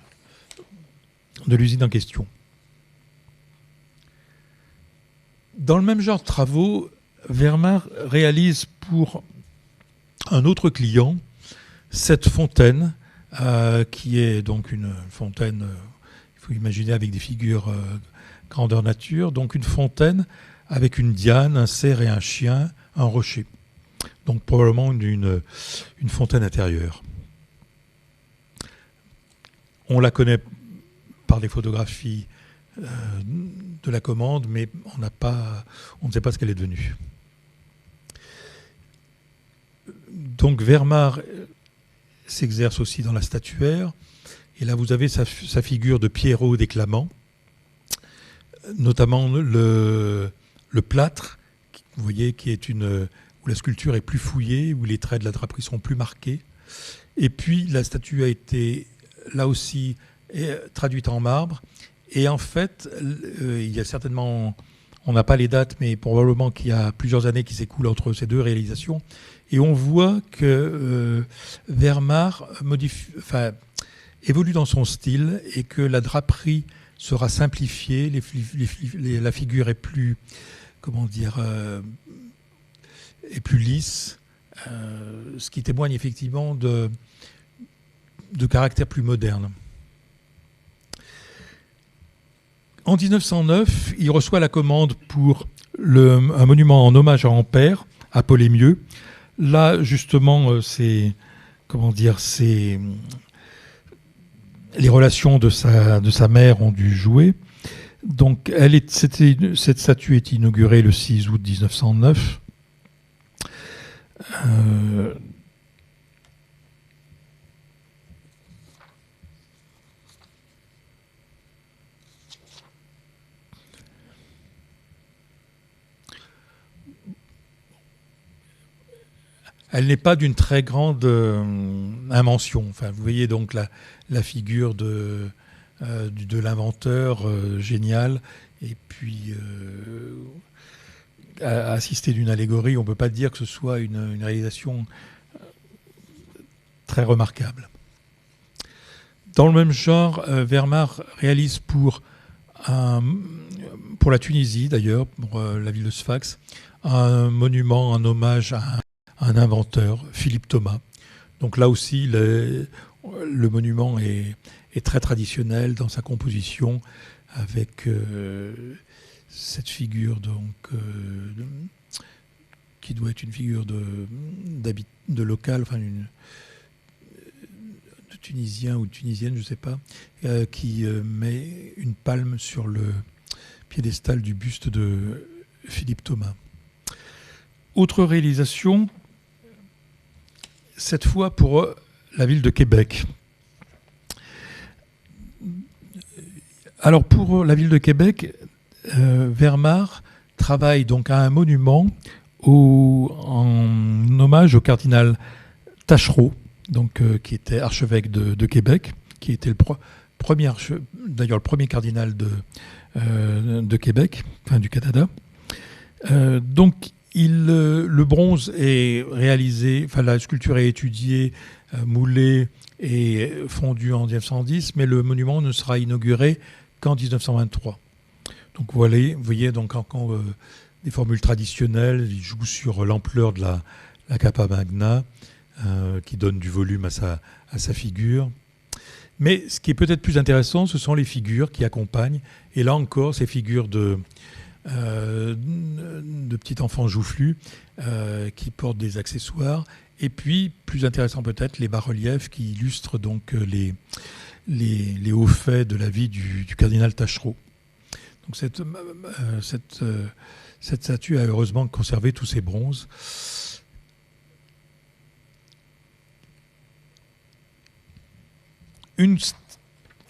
l'usine en question. Dans le même genre de travaux, Vermar réalise pour un autre client cette fontaine, qui est donc une fontaine, il faut imaginer avec des figures grandeur nature, donc une fontaine avec une diane, un cerf et un chien, un rocher. Donc probablement une fontaine intérieure. On la connaît par des photographies de la commande, mais on ne sait pas ce qu'elle est devenue. Donc Vermar s'exerce aussi dans la statuaire, et là vous avez sa figure de Pierrot déclamant, notamment le plâtre, vous voyez, qui est où la sculpture est plus fouillée, où les traits de la draperie sont plus marqués. Et puis la statue a été là aussi traduite en marbre. Et en fait, il y a certainement, on n'a pas les dates, mais probablement qu'il y a plusieurs années qui s'écoulent entre ces deux réalisations. Et on voit que Vermar évolue dans son style, et que la draperie sera simplifiée, la figure est plus, est plus lisse, ce qui témoigne effectivement de caractère plus moderne. En 1909, il reçoit la commande pour un monument en hommage à Ampère, à Paul-Émieux. Là, justement, les relations de sa mère ont dû jouer. Donc, cette statue est inaugurée le 6 août 1909. Elle n'est pas d'une très grande invention. Enfin, vous voyez donc la figure de l'inventeur génial, et puis assisté d'une allégorie. On ne peut pas dire que ce soit une réalisation très remarquable. Dans le même genre, Vermar réalise pour la Tunisie, d'ailleurs, pour la ville de Sfax, un monument en hommage à un inventeur, Philippe Thomas. Donc là aussi, le monument est très traditionnel dans sa composition, avec cette figure qui doit être une figure de local, enfin de Tunisien ou de Tunisienne, je ne sais pas, qui met une palme sur le piédestal du buste de Philippe Thomas. Autre réalisation, cette fois pour la ville de Québec. Alors pour la ville de Québec, Vermar travaille donc à un monument en hommage au cardinal Taschereau, donc, qui était archevêque de Québec, qui était le premier cardinal de Québec, enfin du Canada. Donc le bronze est réalisé, enfin la sculpture est étudiée, moulée et fondue en 1910, mais le monument ne sera inauguré qu'en 1923. Donc vous voyez donc encore des formules traditionnelles. Il joue sur l'ampleur de la capa magna, qui donne du volume à sa figure. Mais ce qui est peut-être plus intéressant, ce sont les figures qui accompagnent. Et là encore, ces figures de de petits enfants joufflus qui portent des accessoires. Et puis, plus intéressant peut-être, les bas-reliefs qui illustrent donc les hauts faits de la vie du cardinal Taschereau. Donc cette statue a heureusement conservé tous ses bronzes. Une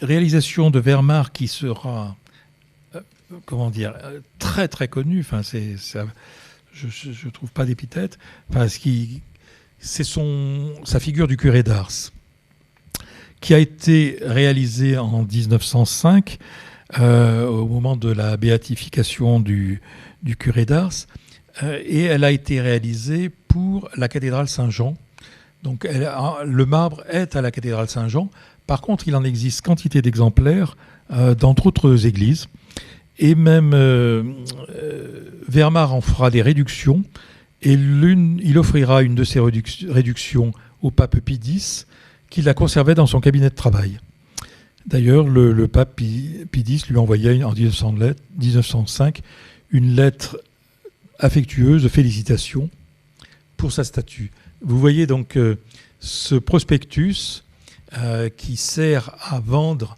réalisation de Vermar qui sera, très très connue. Enfin, je ne trouve pas d'épithète. Parce que c'est sa figure du curé d'Ars, qui a été réalisée en 1905, au moment de la béatification du curé d'Ars, et elle a été réalisée pour la cathédrale Saint-Jean. Donc le marbre est à la cathédrale Saint-Jean. Par contre, il en existe quantité d'exemplaires dans d'autres églises. Et même Vermar en fera des réductions. Et il offrira une de ces réductions au pape Pie X, qui la conservait dans son cabinet de travail. D'ailleurs, le pape Pie X lui envoyait en 1905 une lettre affectueuse de félicitations pour sa statue. Vous voyez donc ce prospectus qui sert à vendre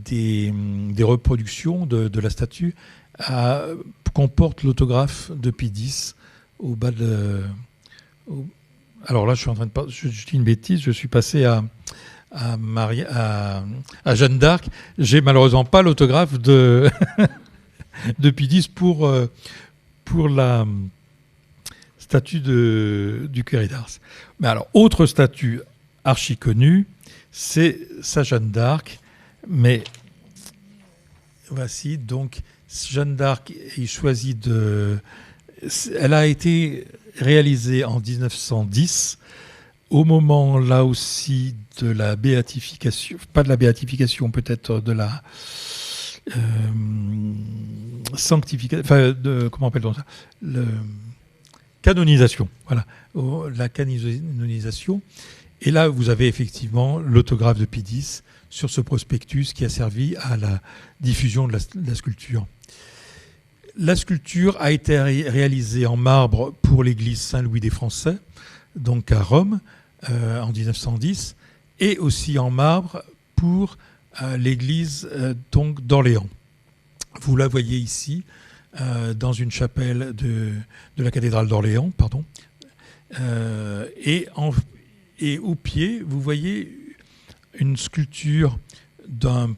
des reproductions de la statue comporte l'autographe de Pie X au bas de... Alors là, je dis une bêtise, je suis passé à Jeanne d'Arc. J'ai malheureusement pas l'autographe de Pie X pour la statue du curé d'Ars. Mais alors, autre statue archi connue, c'est sa Jeanne d'Arc. Mais voici donc Jeanne d'Arc est choisie elle a été réalisée en 1910, au moment là aussi de la béatification, pas de la béatification, peut-être de la sanctification, enfin, comment appelle-t-on ça, canonisation, voilà, la canonisation. Et là, vous avez effectivement l'autographe de Pie X sur ce prospectus qui a servi à la diffusion de la sculpture. La sculpture a été réalisée en marbre pour l'église Saint-Louis des Français, donc à Rome, en 1910, et aussi en marbre pour l'église donc d'Orléans. Vous la voyez ici, dans une chapelle de la cathédrale d'Orléans, pardon. Et au pied, vous voyez une sculpture d'un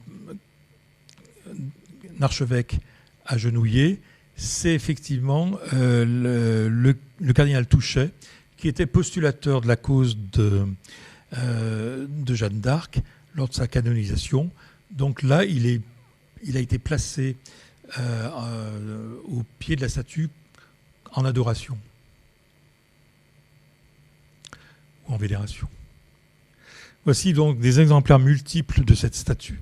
archevêque agenouillé. C'est effectivement le cardinal Touchet, qui était postulateur de la cause de Jeanne d'Arc lors de sa canonisation. Donc là, il a été placé au pied de la statue en adoration ou en vénération. Voici donc des exemplaires multiples de cette statue.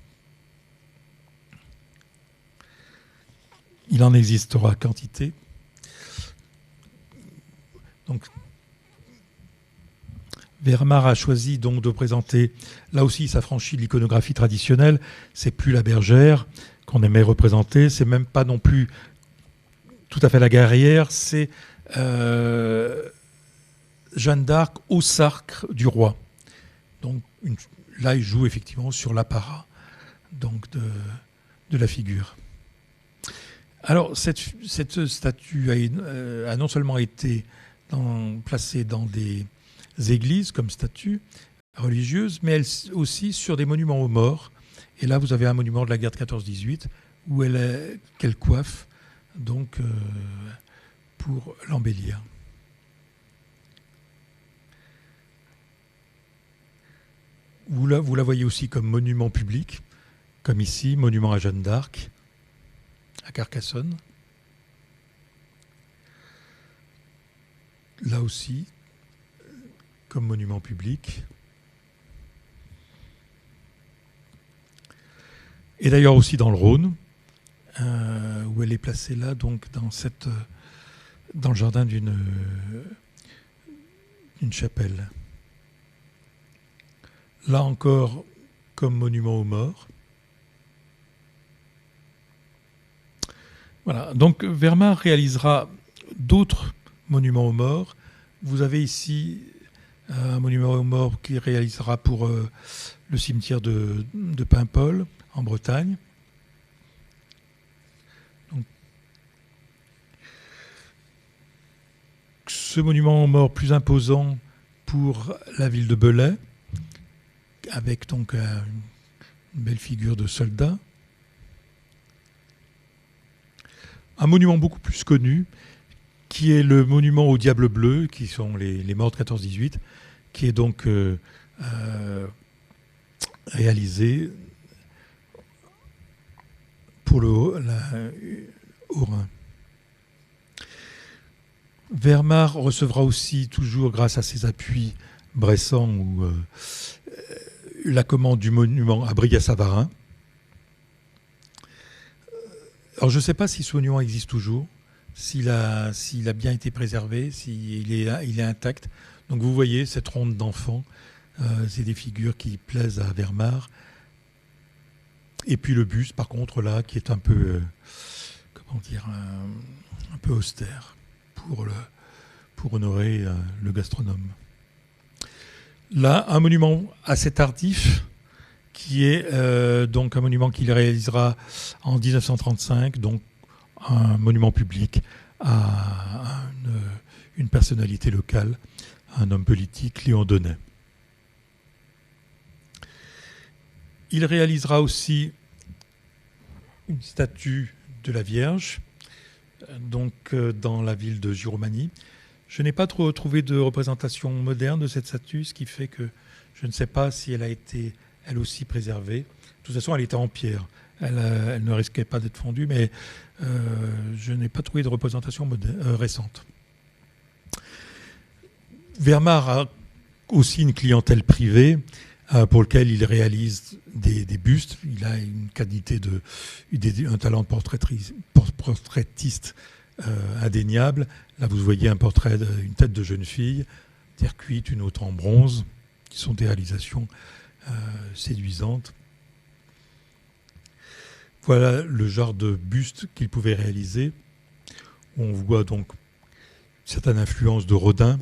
Il en existera quantité. Donc, Vermar a choisi donc de présenter, là aussi il s'affranchit de l'iconographie traditionnelle, c'est plus la bergère qu'on aimait représenter, c'est même pas non plus tout à fait la guerrière, c'est Jeanne d'Arc au sacre du roi. Donc là il joue effectivement sur l'apparat donc de la figure. Alors, cette statue a non seulement été placée dans des églises comme statue religieuse, mais aussi sur des monuments aux morts. Et là, vous avez un monument de la guerre de 14-18 où qu'elle coiffe donc, pour l'embellir. Vous la voyez aussi comme monument public, comme ici, monument à Jeanne d'Arc, à Carcassonne. Là aussi, comme monument public. Et d'ailleurs aussi dans le Rhône, où elle est placée là, donc dans le jardin d'une chapelle. Là encore, comme monument aux morts. Voilà, donc Vermar réalisera d'autres monuments aux morts. Vous avez ici un monument aux morts qu'il réalisera pour le cimetière de Paimpol, en Bretagne. Donc, ce monument aux morts plus imposant pour la ville de Belay, avec donc une belle figure de soldat. Un monument beaucoup plus connu, qui est le monument au Diable Bleu, qui sont les morts de 14-18, qui est donc réalisé pour le Haut-Rhin. Vermar recevra aussi, toujours grâce à ses appuis bressans, la commande du monument à Briga-Savarin. Alors je ne sais pas si ce monument existe toujours, s'il a bien été préservé, s'il est intact. Donc vous voyez cette ronde d'enfants, c'est des figures qui plaisent à Vermar. Et puis le buste, par contre, là, qui est un peu, un peu austère pour honorer le gastronome. Là, un monument assez tardif, qui est donc un monument qu'il réalisera en 1935, donc un monument public à une personnalité locale, un homme politique, Léon Donnet. Il réalisera aussi une statue de la Vierge, donc dans la ville de Giromagny. Je n'ai pas trop trouvé de représentation moderne de cette statue, ce qui fait que je ne sais pas si elle a été elle aussi préservée. De toute façon, elle était en pierre. Elle ne risquait pas d'être fondue, mais je n'ai pas trouvé de représentation récente. Vermar a aussi une clientèle privée pour lequel il réalise des bustes. Il a une qualité un talent de portraitiste indéniable. Là, vous voyez un portrait d'une tête de jeune fille, terre cuite, une autre en bronze, qui sont des réalisations séduisantes. Voilà le genre de buste qu'il pouvait réaliser. On voit donc une certaine influence de Rodin.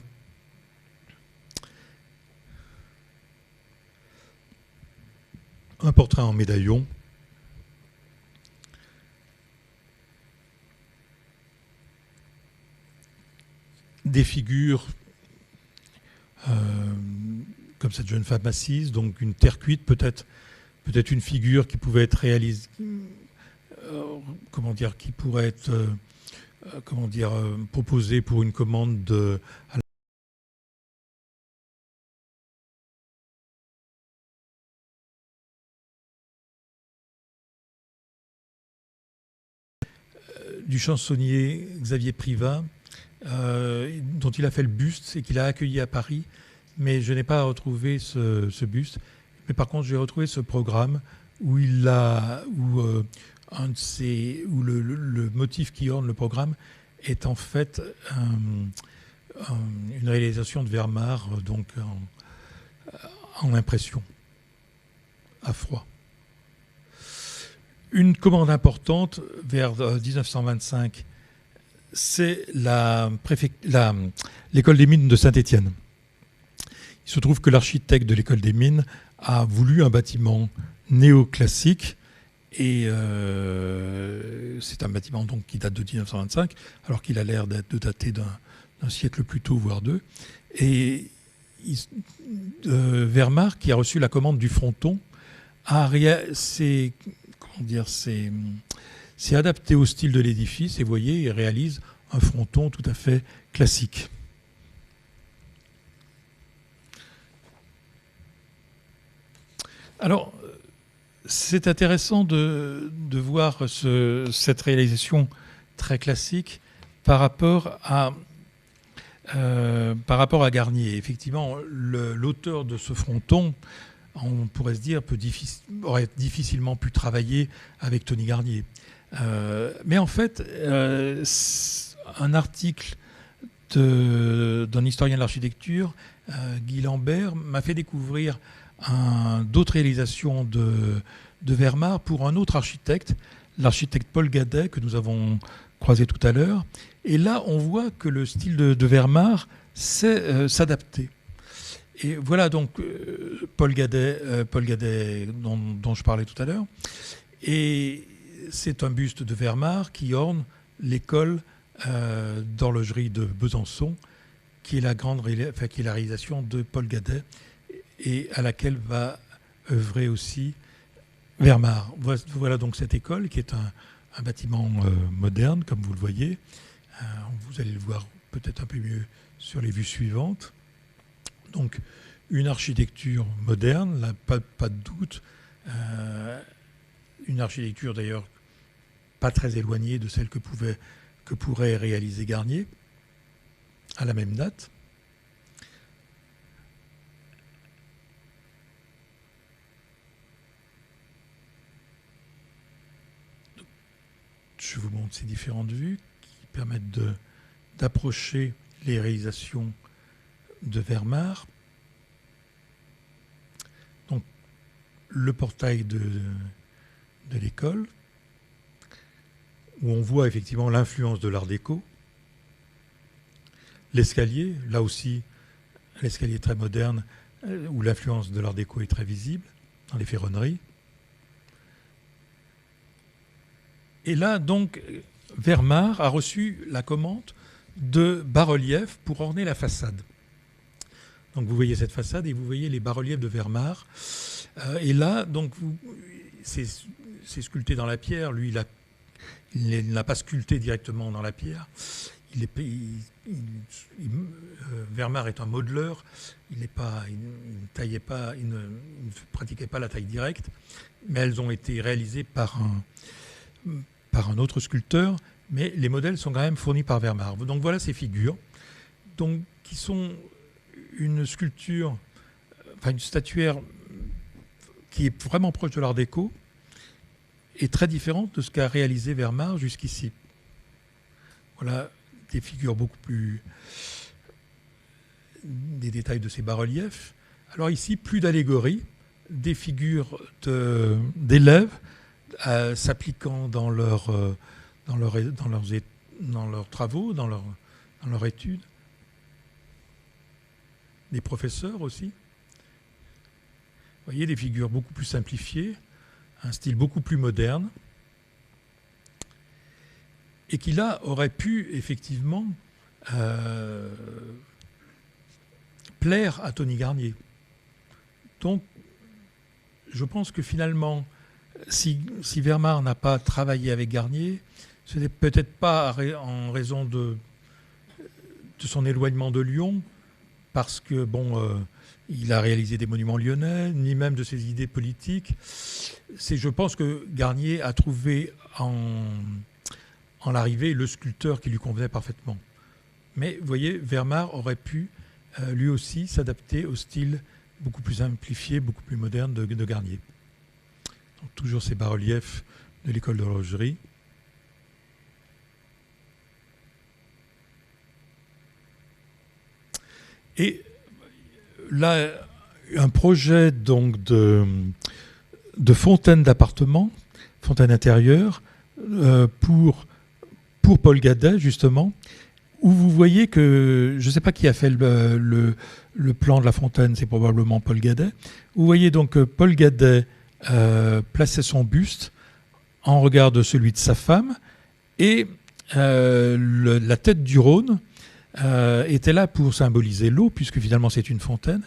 Un portrait en médaillon. Des figures comme cette jeune femme assise, donc une terre cuite, peut-être une figure qui pouvait être réalisée, qui pourrait être proposée pour une commande du chansonnier Xavier Privat, dont il a fait le buste et qu'il a accueilli à Paris, mais je n'ai pas retrouvé ce buste. Mais par contre, j'ai retrouvé ce programme où le motif qui orne le programme est en fait une réalisation de Vermar, donc en impression, à froid. Une commande importante vers 1925, c'est l'école des mines de Saint-Étienne. Il se trouve que l'architecte de l'école des mines a voulu un bâtiment néoclassique et c'est un bâtiment donc qui date de 1925, alors qu'il a l'air de dater d'un siècle plus tôt, voire deux. Et Vermar, qui a reçu la commande du fronton, s'est adapté au style de l'édifice et vous voyez, il réalise un fronton tout à fait classique. Alors, c'est intéressant de voir cette réalisation très classique par rapport à Garnier. Effectivement, l'auteur de ce fronton, on pourrait se dire, aurait difficilement pu travailler avec Tony Garnier. Mais en fait, un article d'un historien de l'architecture, Guy Lambert, m'a fait découvrir d'autres réalisations de Vermar pour un autre architecte, l'architecte Paul Gadet, que nous avons croisé tout à l'heure. Et là, on voit que le style de Vermar sait s'adapter. Et voilà donc Paul Gadet dont je parlais tout à l'heure. Et c'est un buste de Vermar qui orne l'école d'horlogerie de Besançon, qui est la réalisation de Paul Gadet et à laquelle va œuvrer aussi Vermar. Voilà donc cette école qui est un bâtiment moderne, comme vous le voyez. Vous allez le voir peut-être un peu mieux sur les vues suivantes. Donc, une architecture moderne, là, pas de doute. Une architecture d'ailleurs pas très éloignée de celle que pourrait réaliser Garnier à la même date. Je vous montre ces différentes vues qui permettent d'approcher les réalisations de Vermar. Donc, le portail de l'école, où on voit effectivement l'influence de l'art déco. L'escalier, là aussi, l'escalier très moderne, où l'influence de l'art déco est très visible, dans les ferronneries. Et là, donc, Vermar a reçu la commande de bas-reliefs pour orner la façade. Donc vous voyez cette façade et vous voyez les bas-reliefs de Vermar. Et là, donc, c'est sculpté dans la pierre. Lui, il n'a pas sculpté directement dans la pierre. Vermar est un modeleur. Il ne pratiquait pas la taille directe, mais elles ont été réalisées par un autre sculpteur, mais les modèles sont quand même fournis par Vermar. Donc voilà ces figures, donc, qui sont une sculpture, enfin une statuaire qui est vraiment proche de l'art déco et très différente de ce qu'a réalisé Vermar jusqu'ici. Voilà des figures beaucoup plus... des détails de ces bas-reliefs. Alors ici, plus d'allégorie, des figures d'élèves s'appliquant dans leurs travaux, dans leur études. Des professeurs aussi. Vous voyez, des figures beaucoup plus simplifiées, un style beaucoup plus moderne, et qui là aurait pu effectivement plaire à Tony Garnier. Donc, je pense que finalement, si Vermar n'a pas travaillé avec Garnier, ce n'est peut-être pas en raison de son éloignement de Lyon, parce que il a réalisé des monuments lyonnais, ni même de ses idées politiques. Je pense que Garnier a trouvé en l'arrivée le sculpteur qui lui convenait parfaitement. Mais vous voyez, Vermar aurait pu lui aussi s'adapter au style beaucoup plus simplifié, beaucoup plus moderne de Garnier. Donc, toujours ces bas-reliefs de l'école d'horlogerie. Et là, un projet donc de fontaine d'appartements, fontaine intérieure, pour Paul Gadet, justement, où vous voyez que, je ne sais pas qui a fait le plan de la fontaine, c'est probablement Paul Gadet. Vous voyez donc Paul Gadet plaçait son buste en regard de celui de sa femme, et la tête du Rhône était là pour symboliser l'eau, puisque finalement c'est une fontaine,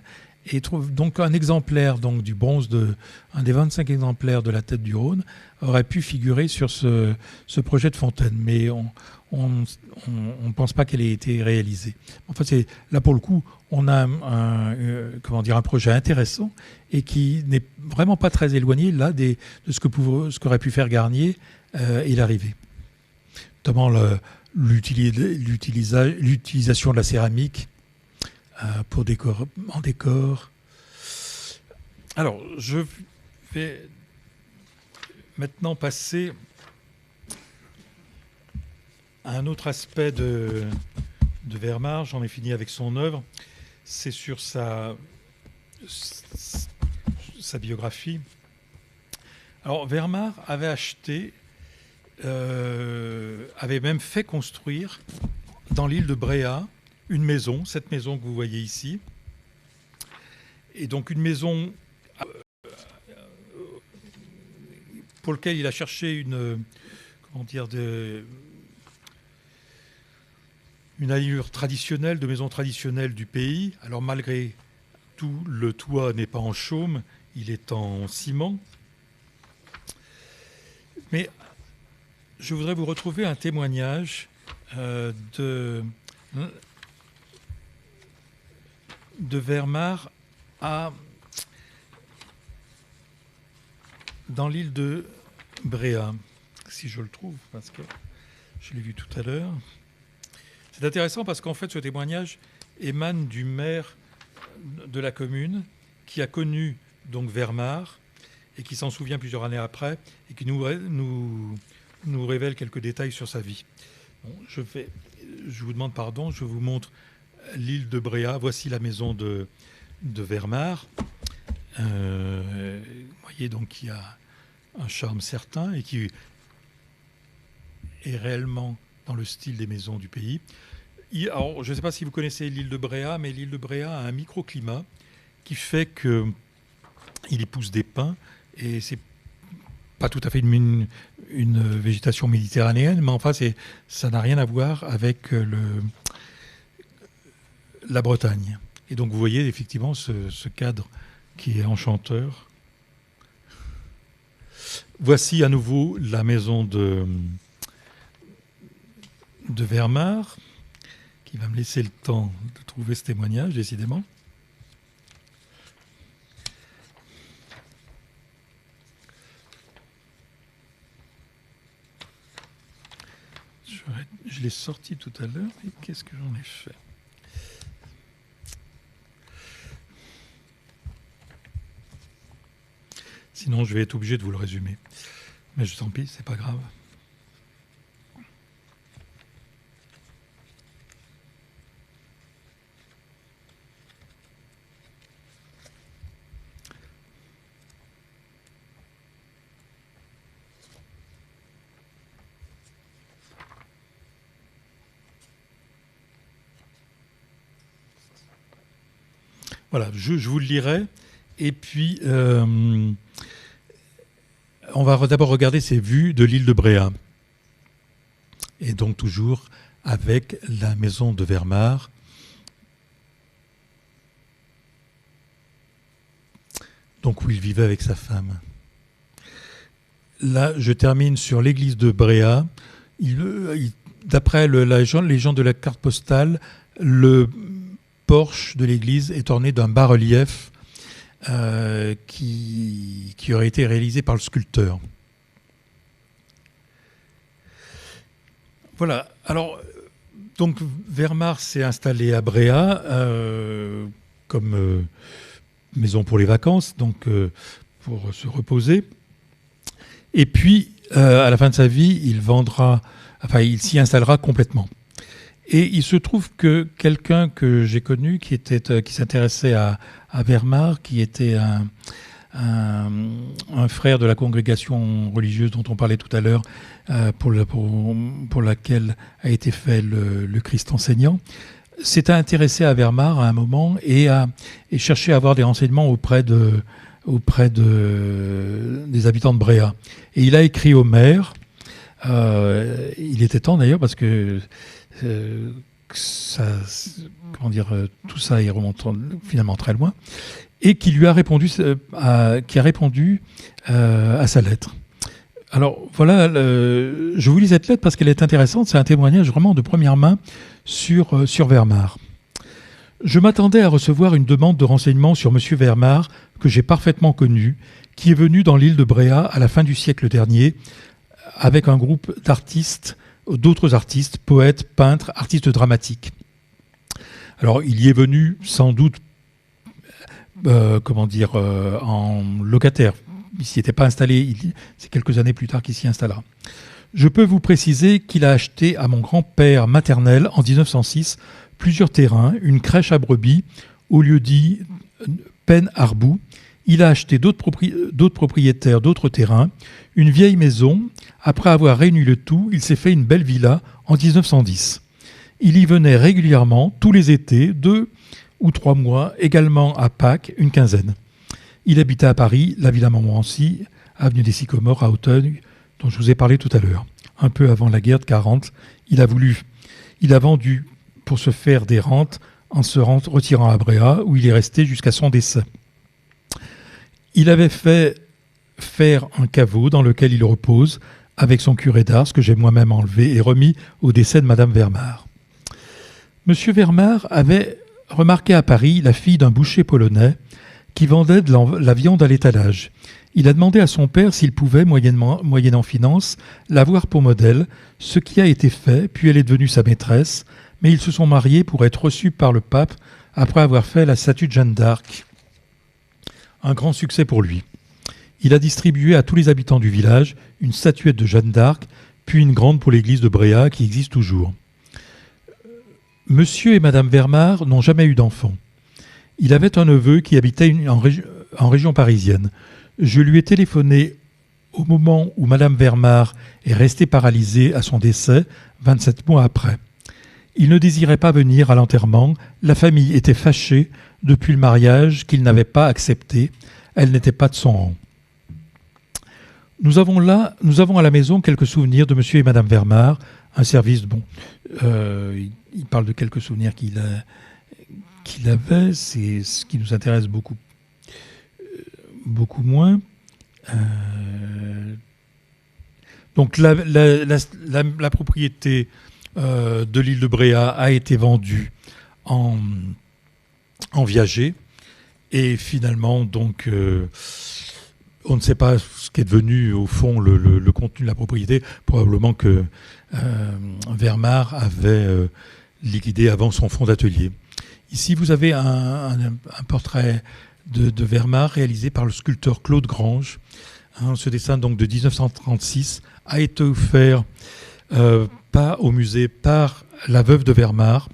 et trouve donc un exemplaire donc, du bronze, un des 25 exemplaires de la tête du Rhône aurait pu figurer sur ce projet de fontaine, mais on ne pense pas qu'elle ait été réalisée. Enfin, là pour le coup, on a un projet intéressant et qui n'est vraiment pas très éloigné là de ce qu'aurait pu faire Garnier et l'arrivée. Notamment l'utilisation de la céramique en décor. Alors, je vais maintenant passer à un autre aspect de Vermar. J'en ai fini avec son œuvre. C'est sur sa biographie. Alors, Vermar avait acheté avait même fait construire dans l'île de Bréa une maison, cette maison que vous voyez ici. Et donc une maison pour laquelle il a cherché une allure traditionnelle, de maison traditionnelle du pays. Alors malgré tout, le toit n'est pas en chaume, il est en ciment. Mais je voudrais vous retrouver un témoignage de Vermar dans l'île de Bréa, si je le trouve, parce que je l'ai vu tout à l'heure. C'est intéressant parce qu'en fait, ce témoignage émane du maire de la commune qui a connu donc Vermar et qui s'en souvient plusieurs années après et qui nous révèle quelques détails sur sa vie. Bon, je vous demande pardon, je vous montre l'île de Bréa. Voici la maison de Vermar. Vous voyez donc qu'il y a un charme certain et qui est réellement dans le style des maisons du pays. Alors, je ne sais pas si vous connaissez l'île de Bréa, mais l'île de Bréa a un microclimat qui fait qu'il y pousse des pins et c'est pas tout à fait une végétation méditerranéenne, mais enfin ça n'a rien à voir avec la Bretagne. Et donc vous voyez effectivement ce cadre qui est enchanteur. Voici à nouveau la maison de Vermar, qui va me laisser le temps de trouver ce témoignage, décidément. Je l'ai sorti tout à l'heure, et qu'est-ce que j'en ai fait ? Sinon, je vais être obligé de vous le résumer. Mais tant pis, c'est pas grave. Voilà, je vous le lirai. Et puis, on va d'abord regarder ces vues de l'île de Bréa. Et donc toujours avec la maison de Vermar. Donc où il vivait avec sa femme. Là, je termine sur l'église de Bréa. D'après les gens de la carte postale, le porche de l'église est orné d'un bas-relief qui aurait été réalisé par le sculpteur. Voilà. Alors, donc Vermar s'est installé à Bréa comme maison pour les vacances, donc pour se reposer. Et puis, à la fin de sa vie, il s'y installera complètement. Et il se trouve que quelqu'un que j'ai connu, qui s'intéressait à Vermar, qui était un frère de la congrégation religieuse dont on parlait tout à l'heure, pour laquelle a été fait le Christ enseignant, s'est intéressé à Vermar à un moment et cherchait à avoir des renseignements auprès des habitants de Bréa. Et il a écrit au maire. Il était temps d'ailleurs parce que tout ça il remonte finalement très loin, et qui lui a répondu, à sa lettre. Alors voilà, je vous lis cette lettre parce qu'elle est intéressante. C'est un témoignage vraiment de première main sur Vermar. Je m'attendais à recevoir une demande de renseignement sur M. Vermar, que j'ai parfaitement connu, qui est venu dans l'île de Bréa à la fin du siècle dernier avec un groupe d'autres artistes, poètes, peintres, artistes dramatiques. Alors, il y est venu sans doute, en locataire. Il s'y était pas installé, c'est quelques années plus tard qu'il s'y installa. Je peux vous préciser qu'il a acheté à mon grand-père maternel, en 1906, plusieurs terrains, une crèche à brebis, au lieu dit Pen Arbou. Il a acheté d'autres propriétaires, d'autres terrains, une vieille maison. Après avoir réuni le tout, il s'est fait une belle villa en 1910. Il y venait régulièrement, tous les étés, 2 ou 3 mois, également à Pâques, une quinzaine. Il habitait à Paris, la Villa Montmorency, avenue des Sycomores à Auteuil, dont je vous ai parlé tout à l'heure. Un peu avant la guerre de 40, il a vendu pour se faire des rentes en se retirant à Bréa, où il est resté jusqu'à son décès. Il avait fait faire un caveau dans lequel il repose, avec son curé d'Ars, que j'ai moi-même enlevé et remis au décès de Madame Vermar. Monsieur Vermar avait remarqué à Paris la fille d'un boucher polonais qui vendait de la viande à l'étalage. Il a demandé à son père s'il pouvait, moyennant finance, l'avoir pour modèle, ce qui a été fait, puis elle est devenue sa maîtresse, mais ils se sont mariés pour être reçus par le pape après avoir fait la statue de Jeanne d'Arc. Un grand succès pour lui. Il a distribué à tous les habitants du village une statuette de Jeanne d'Arc, puis une grande pour l'église de Bréa qui existe toujours. Monsieur et Madame Vermar n'ont jamais eu d'enfant. Il avait un neveu qui habitait en région parisienne. Je lui ai téléphoné au moment où Madame Vermar est restée paralysée à son décès, 27 mois après. Il ne désirait pas venir à l'enterrement. La famille était fâchée depuis le mariage qu'il n'avait pas accepté. Elle n'était pas de son rang. Nous avons à la maison quelques souvenirs de Monsieur et Madame Vermar, un service, il parle de quelques souvenirs qu'il avait, c'est ce qui nous intéresse beaucoup moins. Donc la propriété de l'île de Bréa a été vendue en viager, et finalement donc on ne sait pas ce qu'est devenu au fond le contenu de la propriété. Probablement que Vermar avait liquidé avant son fonds d'atelier. Ici, vous avez un portrait de Vermar réalisé par le sculpteur Claude Grange. Ce dessin donc de 1936 a été offert pas au musée par la veuve de Vermar.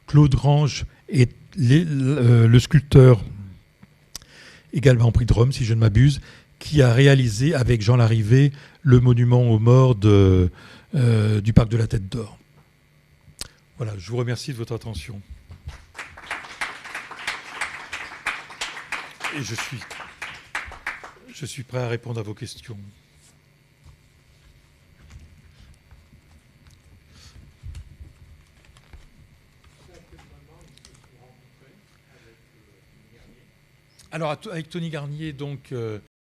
Claude Grange est le sculpteur, également prix de Rome si je ne m'abuse, qui a réalisé avec Jean Larrivé le monument aux morts du parc de la Tête d'Or. Voilà, je vous remercie de votre attention. Et je suis prêt à répondre à vos questions. Alors avec Tony Garnier, donc